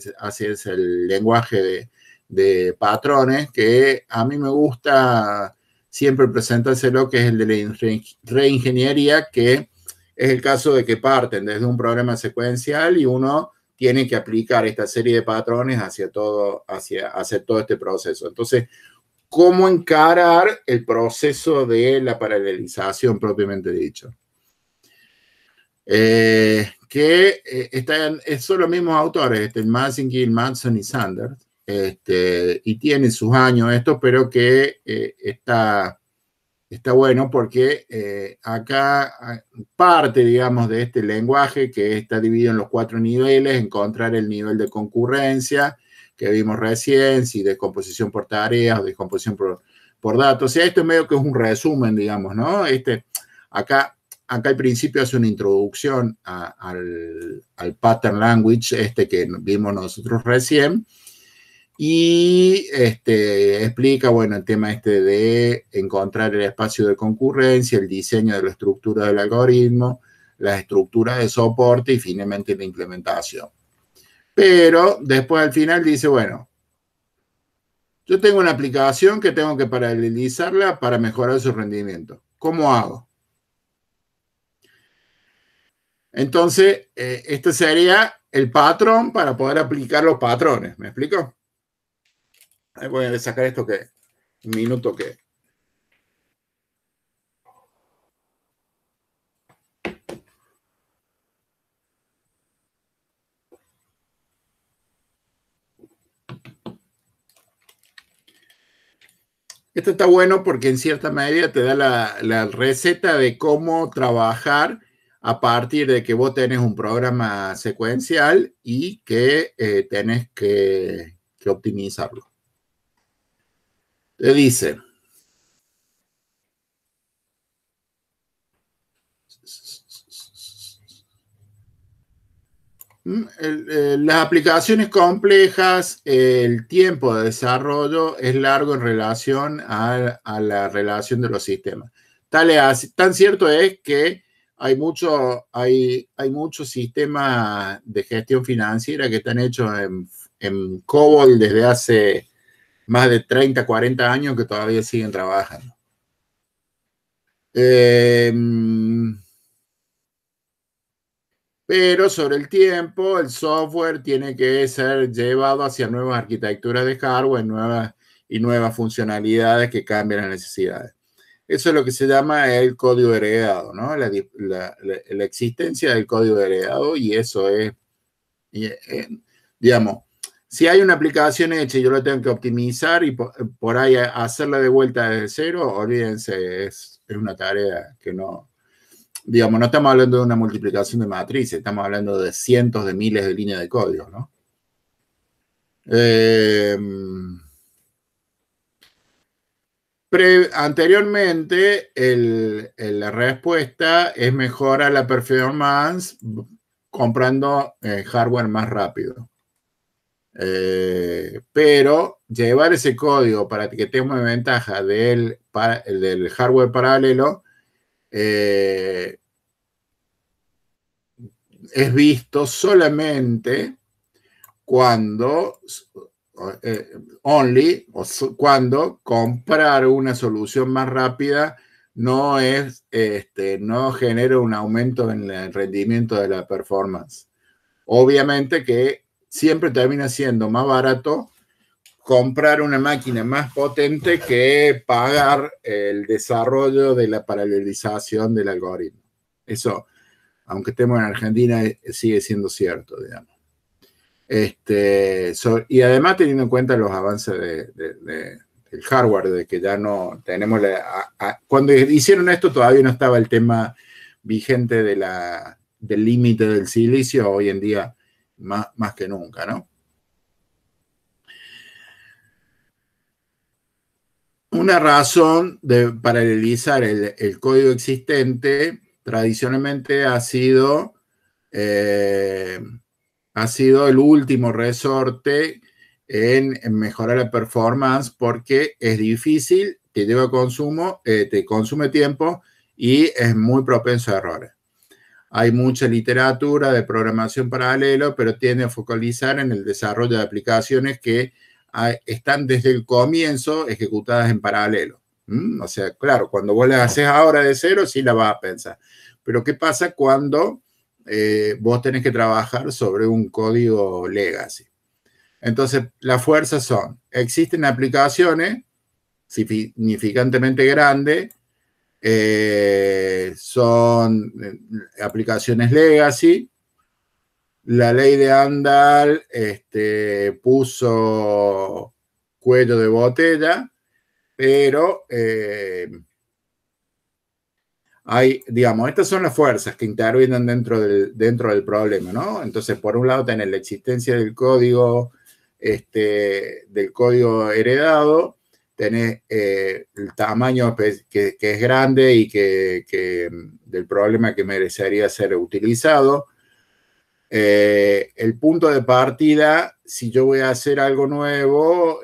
el lenguaje de patrones, que a mí me gusta siempre presentárselo, que es el de la reingeniería, que es el caso de que parten desde un problema secuencial y uno tiene que aplicar esta serie de patrones hacia todo este proceso. Entonces, ¿cómo encarar el proceso de la paralelización propiamente dicho? Son los mismos autores, Massengill, Madsen y Sanders, y tienen sus años estos, pero que está bueno porque acá parte, digamos, de este lenguaje que está dividido en los 4 niveles, encontrar el nivel de concurrencia que vimos recién, si descomposición por tareas o descomposición por datos. O sea, esto es medio que es un resumen, digamos, ¿no? Acá al principio hace una introducción al pattern language que vimos nosotros recién, y explica, bueno, el tema de encontrar el espacio de concurrencia, el diseño de la estructura del algoritmo, las estructuras de soporte y finalmente la implementación. Pero después al final dice, bueno, yo tengo una aplicación que tengo que paralelizarla para mejorar su rendimiento. ¿Cómo hago? Entonces, este sería el patrón para poder aplicar los patrones. ¿Me explico? Voy a sacar esto que un minuto que... Esto está bueno porque en cierta medida te da la receta de cómo trabajar a partir de que vos tenés un programa secuencial y que tenés que optimizarlo. Te dice... Las aplicaciones complejas, el tiempo de desarrollo es largo en relación a la relación de los sistemas. Tan cierto es que hay muchos sistemas de gestión financiera que están hechos en COBOL desde hace más de 30, 40 años que todavía siguen trabajando. Pero sobre el tiempo, el software tiene que ser llevado hacia nuevas arquitecturas de hardware, nuevas funcionalidades que cambian las necesidades. Eso es lo que se llama el código heredado, ¿no? La existencia del código heredado, y eso es, digamos, si hay una aplicación hecha y yo la tengo que optimizar y por ahí hacerla de vuelta desde cero, olvídense, es una tarea que no... Digamos, no estamos hablando de una multiplicación de matrices, estamos hablando de cientos de miles de líneas de código, ¿no? Anteriormente, la respuesta es mejorar la performance comprando hardware más rápido. Pero llevar ese código para que tenga una ventaja del hardware paralelo es visto solamente cuando cuando comprar una solución más rápida no genera un aumento en el rendimiento de la performance. Obviamente que siempre termina siendo más barato comprar una máquina más potente que pagar el desarrollo de la paralelización del algoritmo. Eso, aunque estemos en Argentina, sigue siendo cierto, digamos. Y además teniendo en cuenta los avances del hardware, de que ya no tenemos cuando hicieron esto todavía no estaba el tema vigente del límite del silicio, hoy en día más que nunca, ¿no? Una razón de paralelizar el código existente tradicionalmente ha sido el último resorte en mejorar la performance, porque es difícil, te lleva consumo, te consume tiempo y es muy propenso a errores. Hay mucha literatura de programación paralelo, pero tiende a focalizar en el desarrollo de aplicaciones que están desde el comienzo ejecutadas en paralelo. O sea, claro, cuando vos las haces ahora de cero, sí la vas a pensar. Pero ¿qué pasa cuando vos tenés que trabajar sobre un código legacy? Entonces, las fuerzas son, existen aplicaciones significantemente grandes, son aplicaciones legacy. La ley de Andal puso cuello de botella, pero digamos, estas son las fuerzas que intervienen dentro del problema, ¿no? Entonces, por un lado, tenés la existencia del código heredado, tenés el tamaño que es grande y del problema que merecería ser utilizado. El punto de partida, si yo voy a hacer algo nuevo,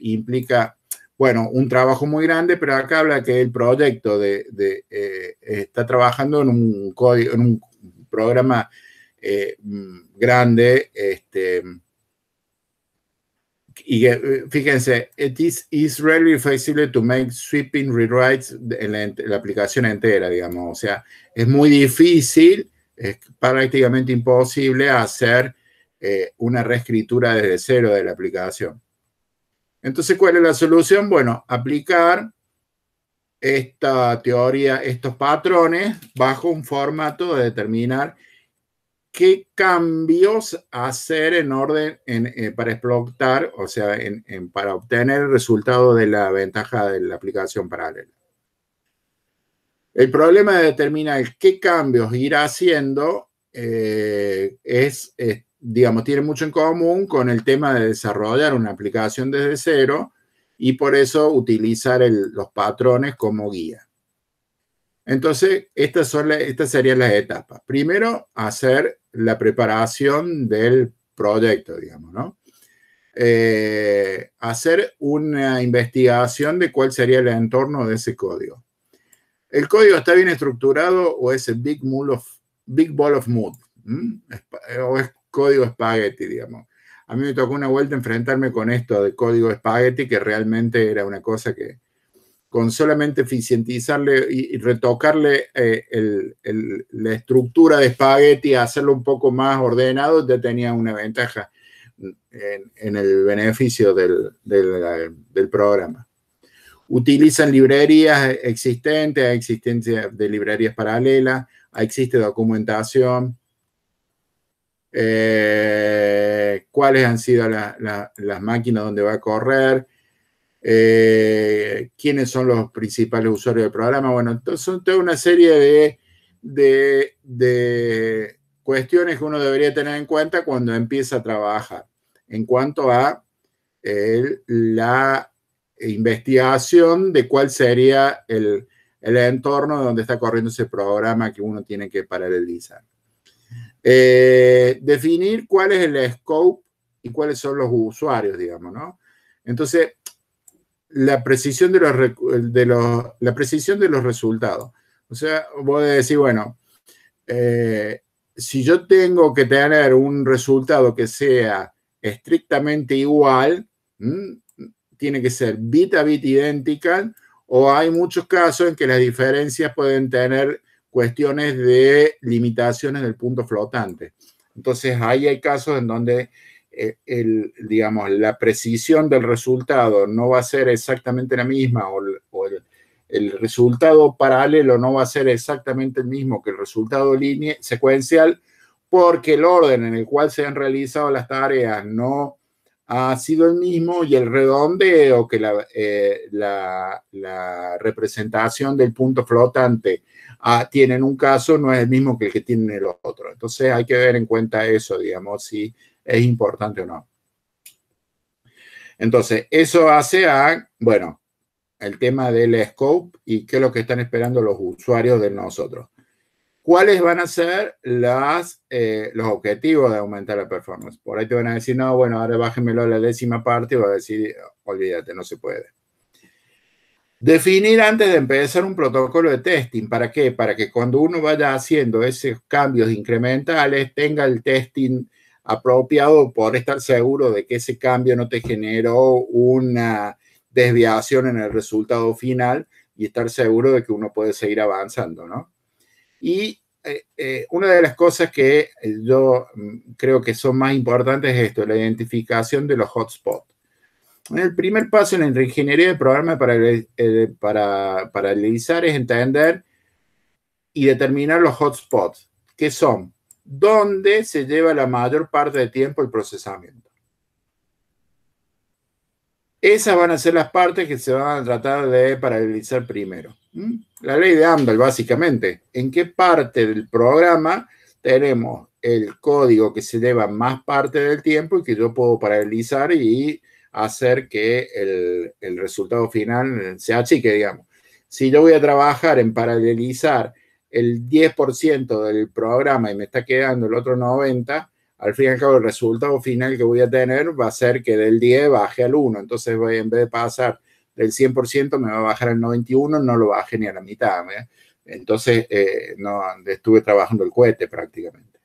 implica, bueno, un trabajo muy grande, pero acá habla que el proyecto está trabajando en un código, en un programa grande, y fíjense, it is rarely feasible to make sweeping rewrites en la aplicación entera, digamos. O sea, es muy difícil, es prácticamente imposible hacer una reescritura desde cero de la aplicación. Entonces, ¿cuál es la solución? Bueno, aplicar esta teoría, estos patrones, bajo un formato de determinar qué cambios hacer en orden para explotar, o sea, para obtener el resultado de la ventaja de la aplicación paralela. El problema de determinar qué cambios ir haciendo digamos, tiene mucho en común con el tema de desarrollar una aplicación desde cero y por eso utilizar los patrones como guía. Entonces, estas serían las etapas. Primero, hacer la preparación del proyecto, digamos, ¿no? Hacer una investigación de cuál sería el entorno de ese código. ¿El código está bien estructurado o es el big ball of mud? ¿O es código espagueti, digamos? A mí me tocó una vuelta enfrentarme con esto de código espagueti, que realmente era una cosa que con solamente eficientizarle y retocarle la estructura de espagueti, hacerlo un poco más ordenado, ya tenía una ventaja en el beneficio del programa. Utilizan librerías existentes, hay existencia de librerías paralelas, existe documentación. ¿Cuáles han sido las máquinas donde va a correr? ¿Quiénes son los principales usuarios del programa? Bueno, entonces son toda una serie de cuestiones que uno debería tener en cuenta cuando empieza a trabajar en cuanto a la investigación de cuál sería el entorno donde está corriendo ese programa que uno tiene que paralelizar. Definir cuál es el scope y cuáles son los usuarios, digamos, ¿no? Entonces, la precisión de los resultados. O sea, voy a decir, bueno, si yo tengo que tener un resultado que sea estrictamente igual, tiene que ser bit a bit idéntica, o hay muchos casos en que las diferencias pueden tener cuestiones de limitaciones del punto flotante. Entonces, ahí hay casos en donde digamos, la precisión del resultado no va a ser exactamente la misma, o el resultado paralelo no va a ser exactamente el mismo que el resultado secuencial, porque el orden en el cual se han realizado las tareas no ha sido el mismo, y el redondeo que la representación del punto flotante tiene en un caso no es el mismo que el que tiene en el otro. Entonces hay que ver en cuenta eso, digamos, si es importante o no. Entonces, eso hace bueno, el tema del scope y qué es lo que están esperando los usuarios de nosotros. ¿Cuáles van a ser los objetivos de aumentar la performance? Por ahí te van a decir, no, bueno, ahora bájenmelo a la 10ª parte, y va a decir, olvídate, no se puede. Definir antes de empezar un protocolo de testing. ¿Para qué? Para que cuando uno vaya haciendo esos cambios incrementales, tenga el testing apropiado, por estar seguro de que ese cambio no te generó una desviación en el resultado final, y estar seguro de que uno puede seguir avanzando, ¿no? Y una de las cosas que yo creo que son más importantes es esto, la identificación de los hotspots. El primer paso en la ingeniería de programa para paralelizar es entender y determinar los hotspots, que son donde se lleva la mayor parte del tiempo el procesamiento. Esas van a ser las partes que se van a tratar de paralelizar primero. La ley de Amdahl, básicamente. ¿En qué parte del programa tenemos el código que se lleva más parte del tiempo y que yo puedo paralelizar y hacer que el resultado final se achique, digamos? Si yo voy a trabajar en paralelizar el 10% del programa y me está quedando el otro 90%, al fin y al cabo el resultado final que voy a tener va a ser que del 10 baje al 1. Entonces voy, en vez de pasar del 100% me va a bajar al 91%, no lo bajé ni a la mitad. Entonces no, estuve trabajando el cohete prácticamente.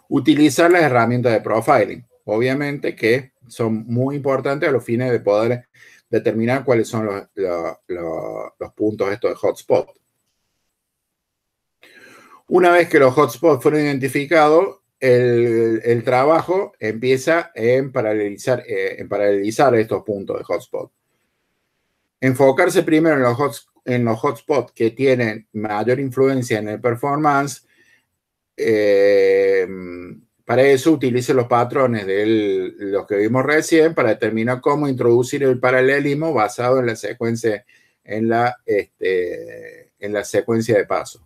Utilizar las herramientas de profiling, obviamente que son muy importantes a los fines de poder determinar cuáles son los puntos estos de hotspot. Una vez que los hotspots fueron identificados, el trabajo empieza en paralelizar estos puntos de hotspot. Enfocarse primero en los hotspots que tienen mayor influencia en el performance. Para eso utilice los patrones de los que vimos recién para determinar cómo introducir el paralelismo basado en la secuencia, en la secuencia de paso.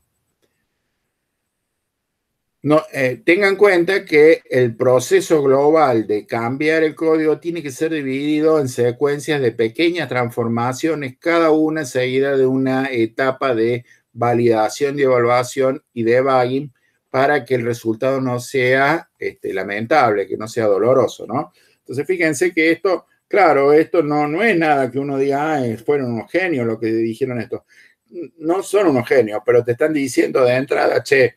No, tengan en cuenta que el proceso global de cambiar el código tiene que ser dividido en secuencias de pequeñas transformaciones, cada una seguida de una etapa de validación, de evaluación y debugging para que el resultado no sea lamentable, que no sea doloroso, ¿no? Entonces, fíjense que esto, claro, esto no es nada que uno diga, fueron unos genios lo que dijeron esto. No son unos genios, pero te están diciendo de entrada, che,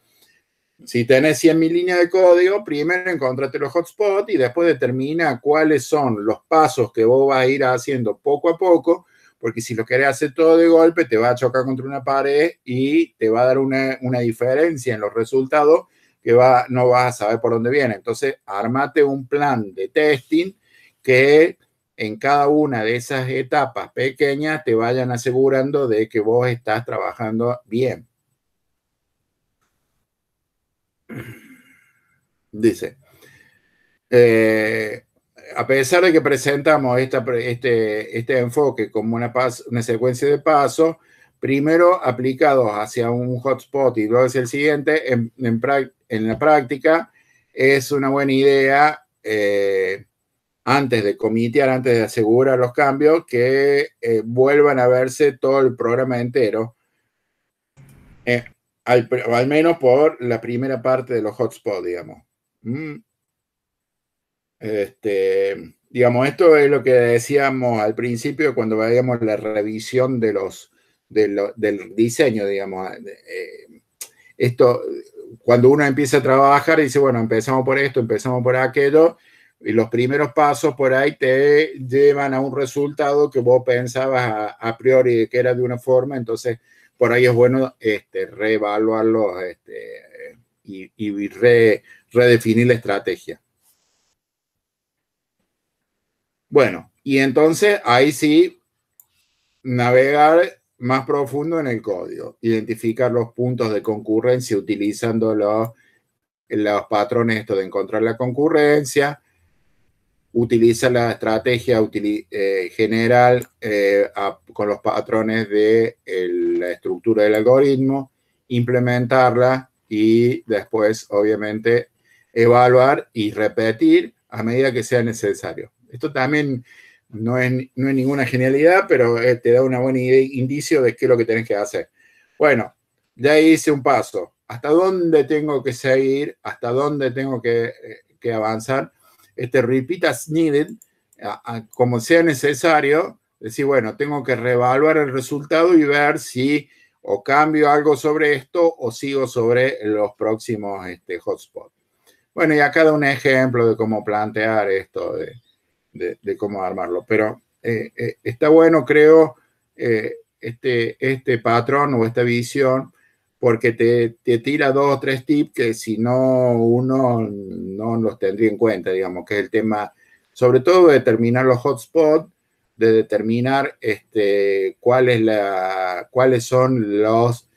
si tenés 100.000 líneas de código, primero encontrate los hotspots y después determina cuáles son los pasos que vos vas a ir haciendo poco a poco, porque si lo querés hacer todo de golpe, te va a chocar contra una pared y te va a dar una diferencia en los resultados que no vas a saber por dónde viene. Entonces, armate un plan de testing que en cada una de esas etapas pequeñas te vayan asegurando de que vos estás trabajando bien. Dice, a pesar de que presentamos este enfoque como una secuencia de pasos, primero aplicados hacia un hotspot y luego hacia el siguiente, en la práctica es una buena idea, antes de comitear, antes de asegurar los cambios, que vuelvan a verse todo el programa entero. Al menos por la primera parte de los hotspots, digamos. Digamos, esto es lo que decíamos al principio cuando veíamos la revisión del diseño, digamos. Esto, cuando uno empieza a trabajar, dice, bueno, empezamos por esto, empezamos por aquello, y los primeros pasos por ahí te llevan a un resultado que vos pensabas a priori que era de una forma, entonces por ahí es bueno reevaluarlo y redefinir la estrategia. Bueno, y entonces ahí sí, navegar más profundo en el código, identificar los puntos de concurrencia utilizando los patrones de encontrar la concurrencia, utiliza la estrategia general con los patrones de la estructura del algoritmo, implementarla y después, obviamente, evaluar y repetir a medida que sea necesario. Esto también no es ninguna genialidad, pero te da una buena indicio de qué es lo que tenés que hacer. Bueno, ya hice un paso. ¿Hasta dónde tengo que seguir? ¿Hasta dónde tengo que avanzar? Repeat as needed, como sea necesario, decir, bueno, tengo que reevaluar el resultado y ver si o cambio algo sobre esto o sigo sobre los próximos hotspots. Bueno, y acá da un ejemplo de cómo plantear esto, de cómo armarlo. Pero está bueno, creo, este patrón o esta visión, porque te tira 2 o 3 tips que si no, uno no los tendría en cuenta, digamos, que es el tema, sobre todo, de determinar los hotspots, de determinar cuáles son los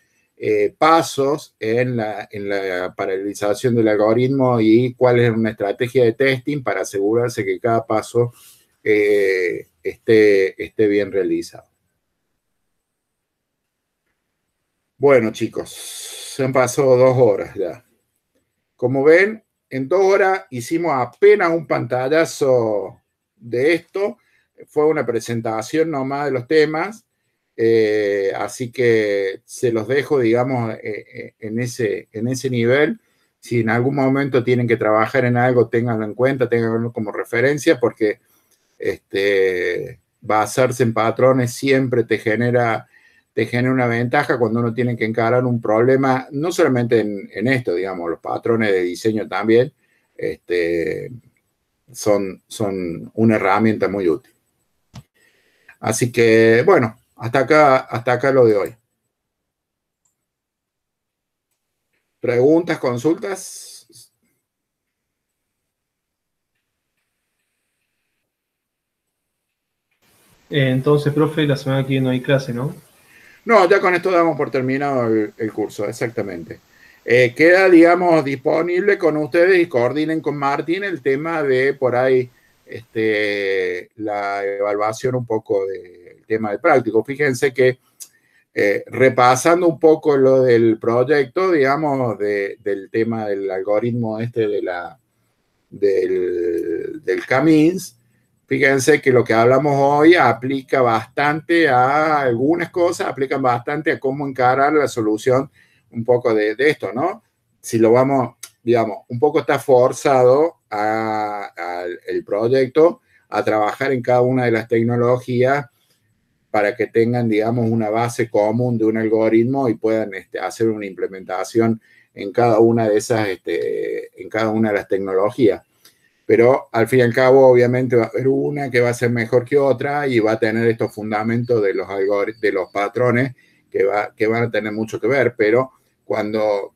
pasos en la paralelización del algoritmo y cuál es una estrategia de testing para asegurarse que cada paso esté bien realizado. Bueno, chicos, se han pasado 2 horas ya. Como ven, en 2 horas hicimos apenas un pantallazo de esto. Fue una presentación nomás de los temas. Así que se los dejo, digamos, en ese nivel. Si en algún momento tienen que trabajar en algo, ténganlo en cuenta, ténganlo como referencia, porque basarse en patrones siempre te genera una ventaja cuando uno tiene que encarar un problema, no solamente en esto, digamos, los patrones de diseño también son una herramienta muy útil. Así que, bueno, hasta acá lo de hoy. ¿Preguntas, consultas? Entonces, profe, la semana que viene no hay clase, ¿no? No, ya con esto damos por terminado el curso, exactamente. Queda, digamos, disponible con ustedes y coordinen con Martín el tema de, por ahí, la evaluación un poco del tema de práctico. Fíjense que repasando un poco lo del proyecto, digamos, del tema del algoritmo del Camins, fíjense que lo que hablamos hoy aplica bastante a algunas cosas, aplican bastante a cómo encarar la solución un poco de esto, ¿no? Si lo vamos, digamos, un poco está forzado el proyecto a trabajar en cada una de las tecnologías para que tengan, digamos, una base común de un algoritmo y puedan hacer una implementación en cada una de esas, en cada una de las tecnologías. Pero al fin y al cabo, obviamente, va a haber una que va a ser mejor que otra y va a tener estos fundamentos de los patrones que van a tener mucho que ver. Pero cuando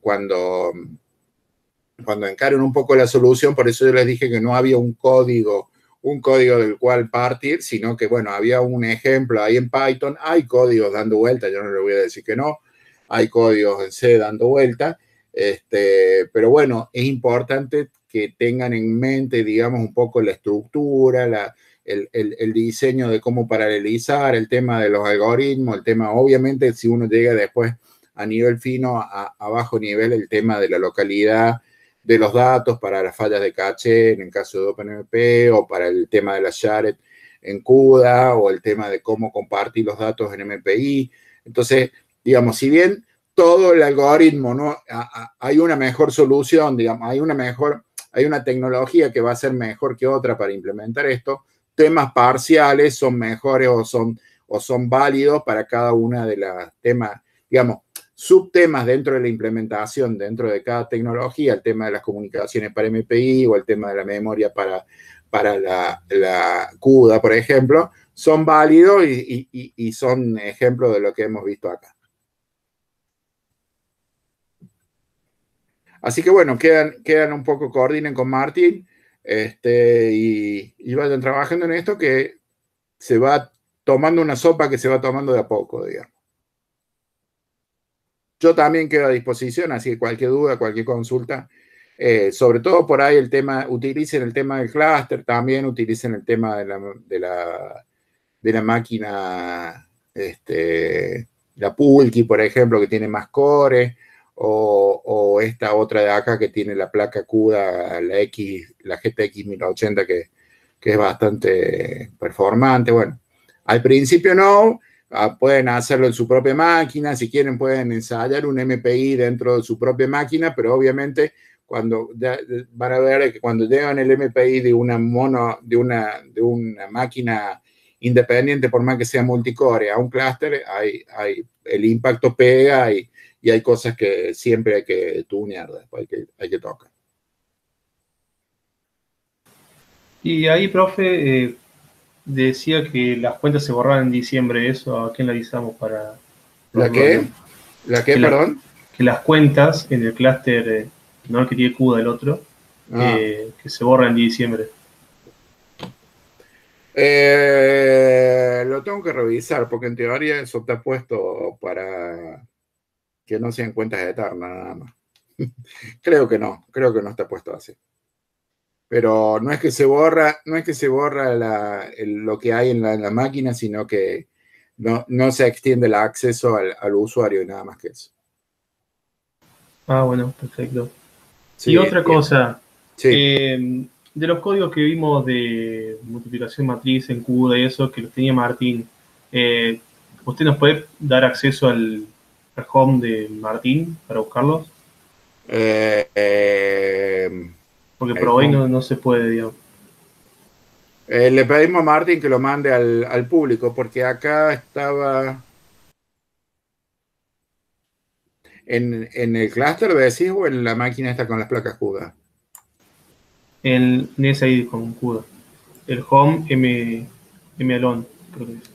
encaren un poco la solución, por eso yo les dije que no había un código del cual partir, sino que, bueno, había un ejemplo ahí en Python, hay códigos dando vuelta, yo no le voy a decir que no, hay códigos en C dando vuelta, pero bueno, es importante que tengan en mente, digamos, un poco la estructura, el diseño de cómo paralelizar, el tema de los algoritmos, el tema, obviamente, si uno llega después a nivel fino, a bajo nivel, el tema de la localidad de los datos para las fallas de caché en el caso de OpenMP, o para el tema de la shared en CUDA, o el tema de cómo compartir los datos en MPI. Entonces, digamos, si bien todo el algoritmo, ¿no? Hay una mejor solución, digamos, hay una tecnología que va a ser mejor que otra para implementar esto, temas parciales son mejores o son válidos para cada una de las temas, digamos, subtemas dentro de la implementación, dentro de cada tecnología, el tema de las comunicaciones para MPI o el tema de la memoria para la CUDA, por ejemplo, son válidos y son ejemplos de lo que hemos visto acá. Así que bueno, quedan un poco, coordinen con Martín y vayan trabajando en esto, que se va tomando una sopa que se va tomando de a poco, digamos. Yo también quedo a disposición, así que cualquier duda, cualquier consulta, sobre todo por ahí utilicen el tema del clúster, también utilicen el tema de la máquina, la Pulky, por ejemplo, que tiene más core, o esta otra de acá que tiene la placa CUDA, la GTX 1080, que es bastante performante. Bueno, al principio no. Pueden hacerlo en su propia máquina, si quieren pueden ensayar un MPI dentro de su propia máquina, pero obviamente van a ver que cuando llegan el MPI de una máquina independiente, por más que sea multicore, a un clúster, el impacto pega y hay cosas que siempre hay que tunear, después hay que tocar. Y ahí, profe, decía que las cuentas se borraban en diciembre. ¿Eso a quién le avisamos para...? ¿La qué? Perdón? Que las cuentas en el clúster, no el que tiene CUDA, el otro, que se borran en diciembre. Lo tengo que revisar, porque en teoría eso está puesto para que no sean cuentas eternas, nada más. Creo que no está puesto así. Pero no es que se borra, lo que hay en la máquina, sino que no se extiende el acceso al usuario y nada más que eso. Ah, bueno, perfecto. Sí, y otra cosa, sí. de los códigos que vimos de multiplicación matriz en CUDA y eso, que los tenía Martín, ¿usted nos puede dar acceso al home de Martín para buscarlos? Porque por hoy no se puede, digamos. Le pedimos a Martín que lo mande al público, porque acá estaba en el clúster, decís, o en la máquina esta con las placas CUDA. En NSID con CUDA. El home M alone, creo que es.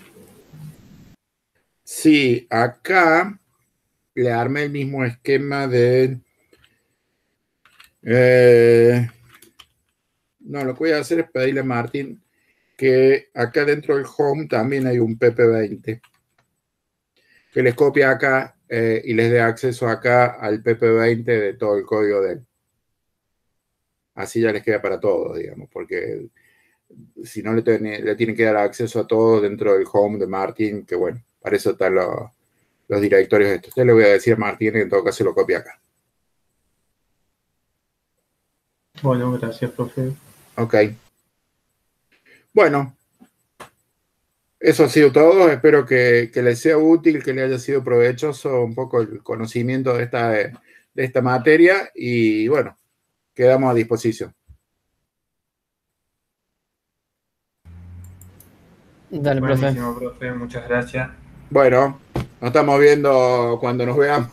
Sí, acá le armé el mismo esquema de... no, lo que voy a hacer es pedirle a Martín que acá dentro del home también hay un PP20 que les copia acá y les dé acceso acá al PP20 de todo el código de él. Así ya les queda para todos, digamos, porque si no le tienen que dar acceso a todo dentro del home de Martín, que bueno, para eso están los directorios estos. Yo le voy a decir a Martín que en todo caso lo copie acá. Bueno, gracias, profe. Ok. Bueno, eso ha sido todo. Espero que les sea útil, que les haya sido provechoso un poco el conocimiento de esta materia y bueno, quedamos a disposición. Dale, profe. Buenísimo, profe, muchas gracias. Bueno, nos estamos viendo cuando nos veamos,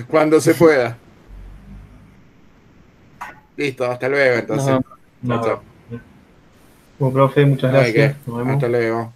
cuando se pueda. Listo, hasta luego entonces. No. Chao, chao. Bueno, profe, muchas No hay gracias. qué. Nos vemos. Hasta luego.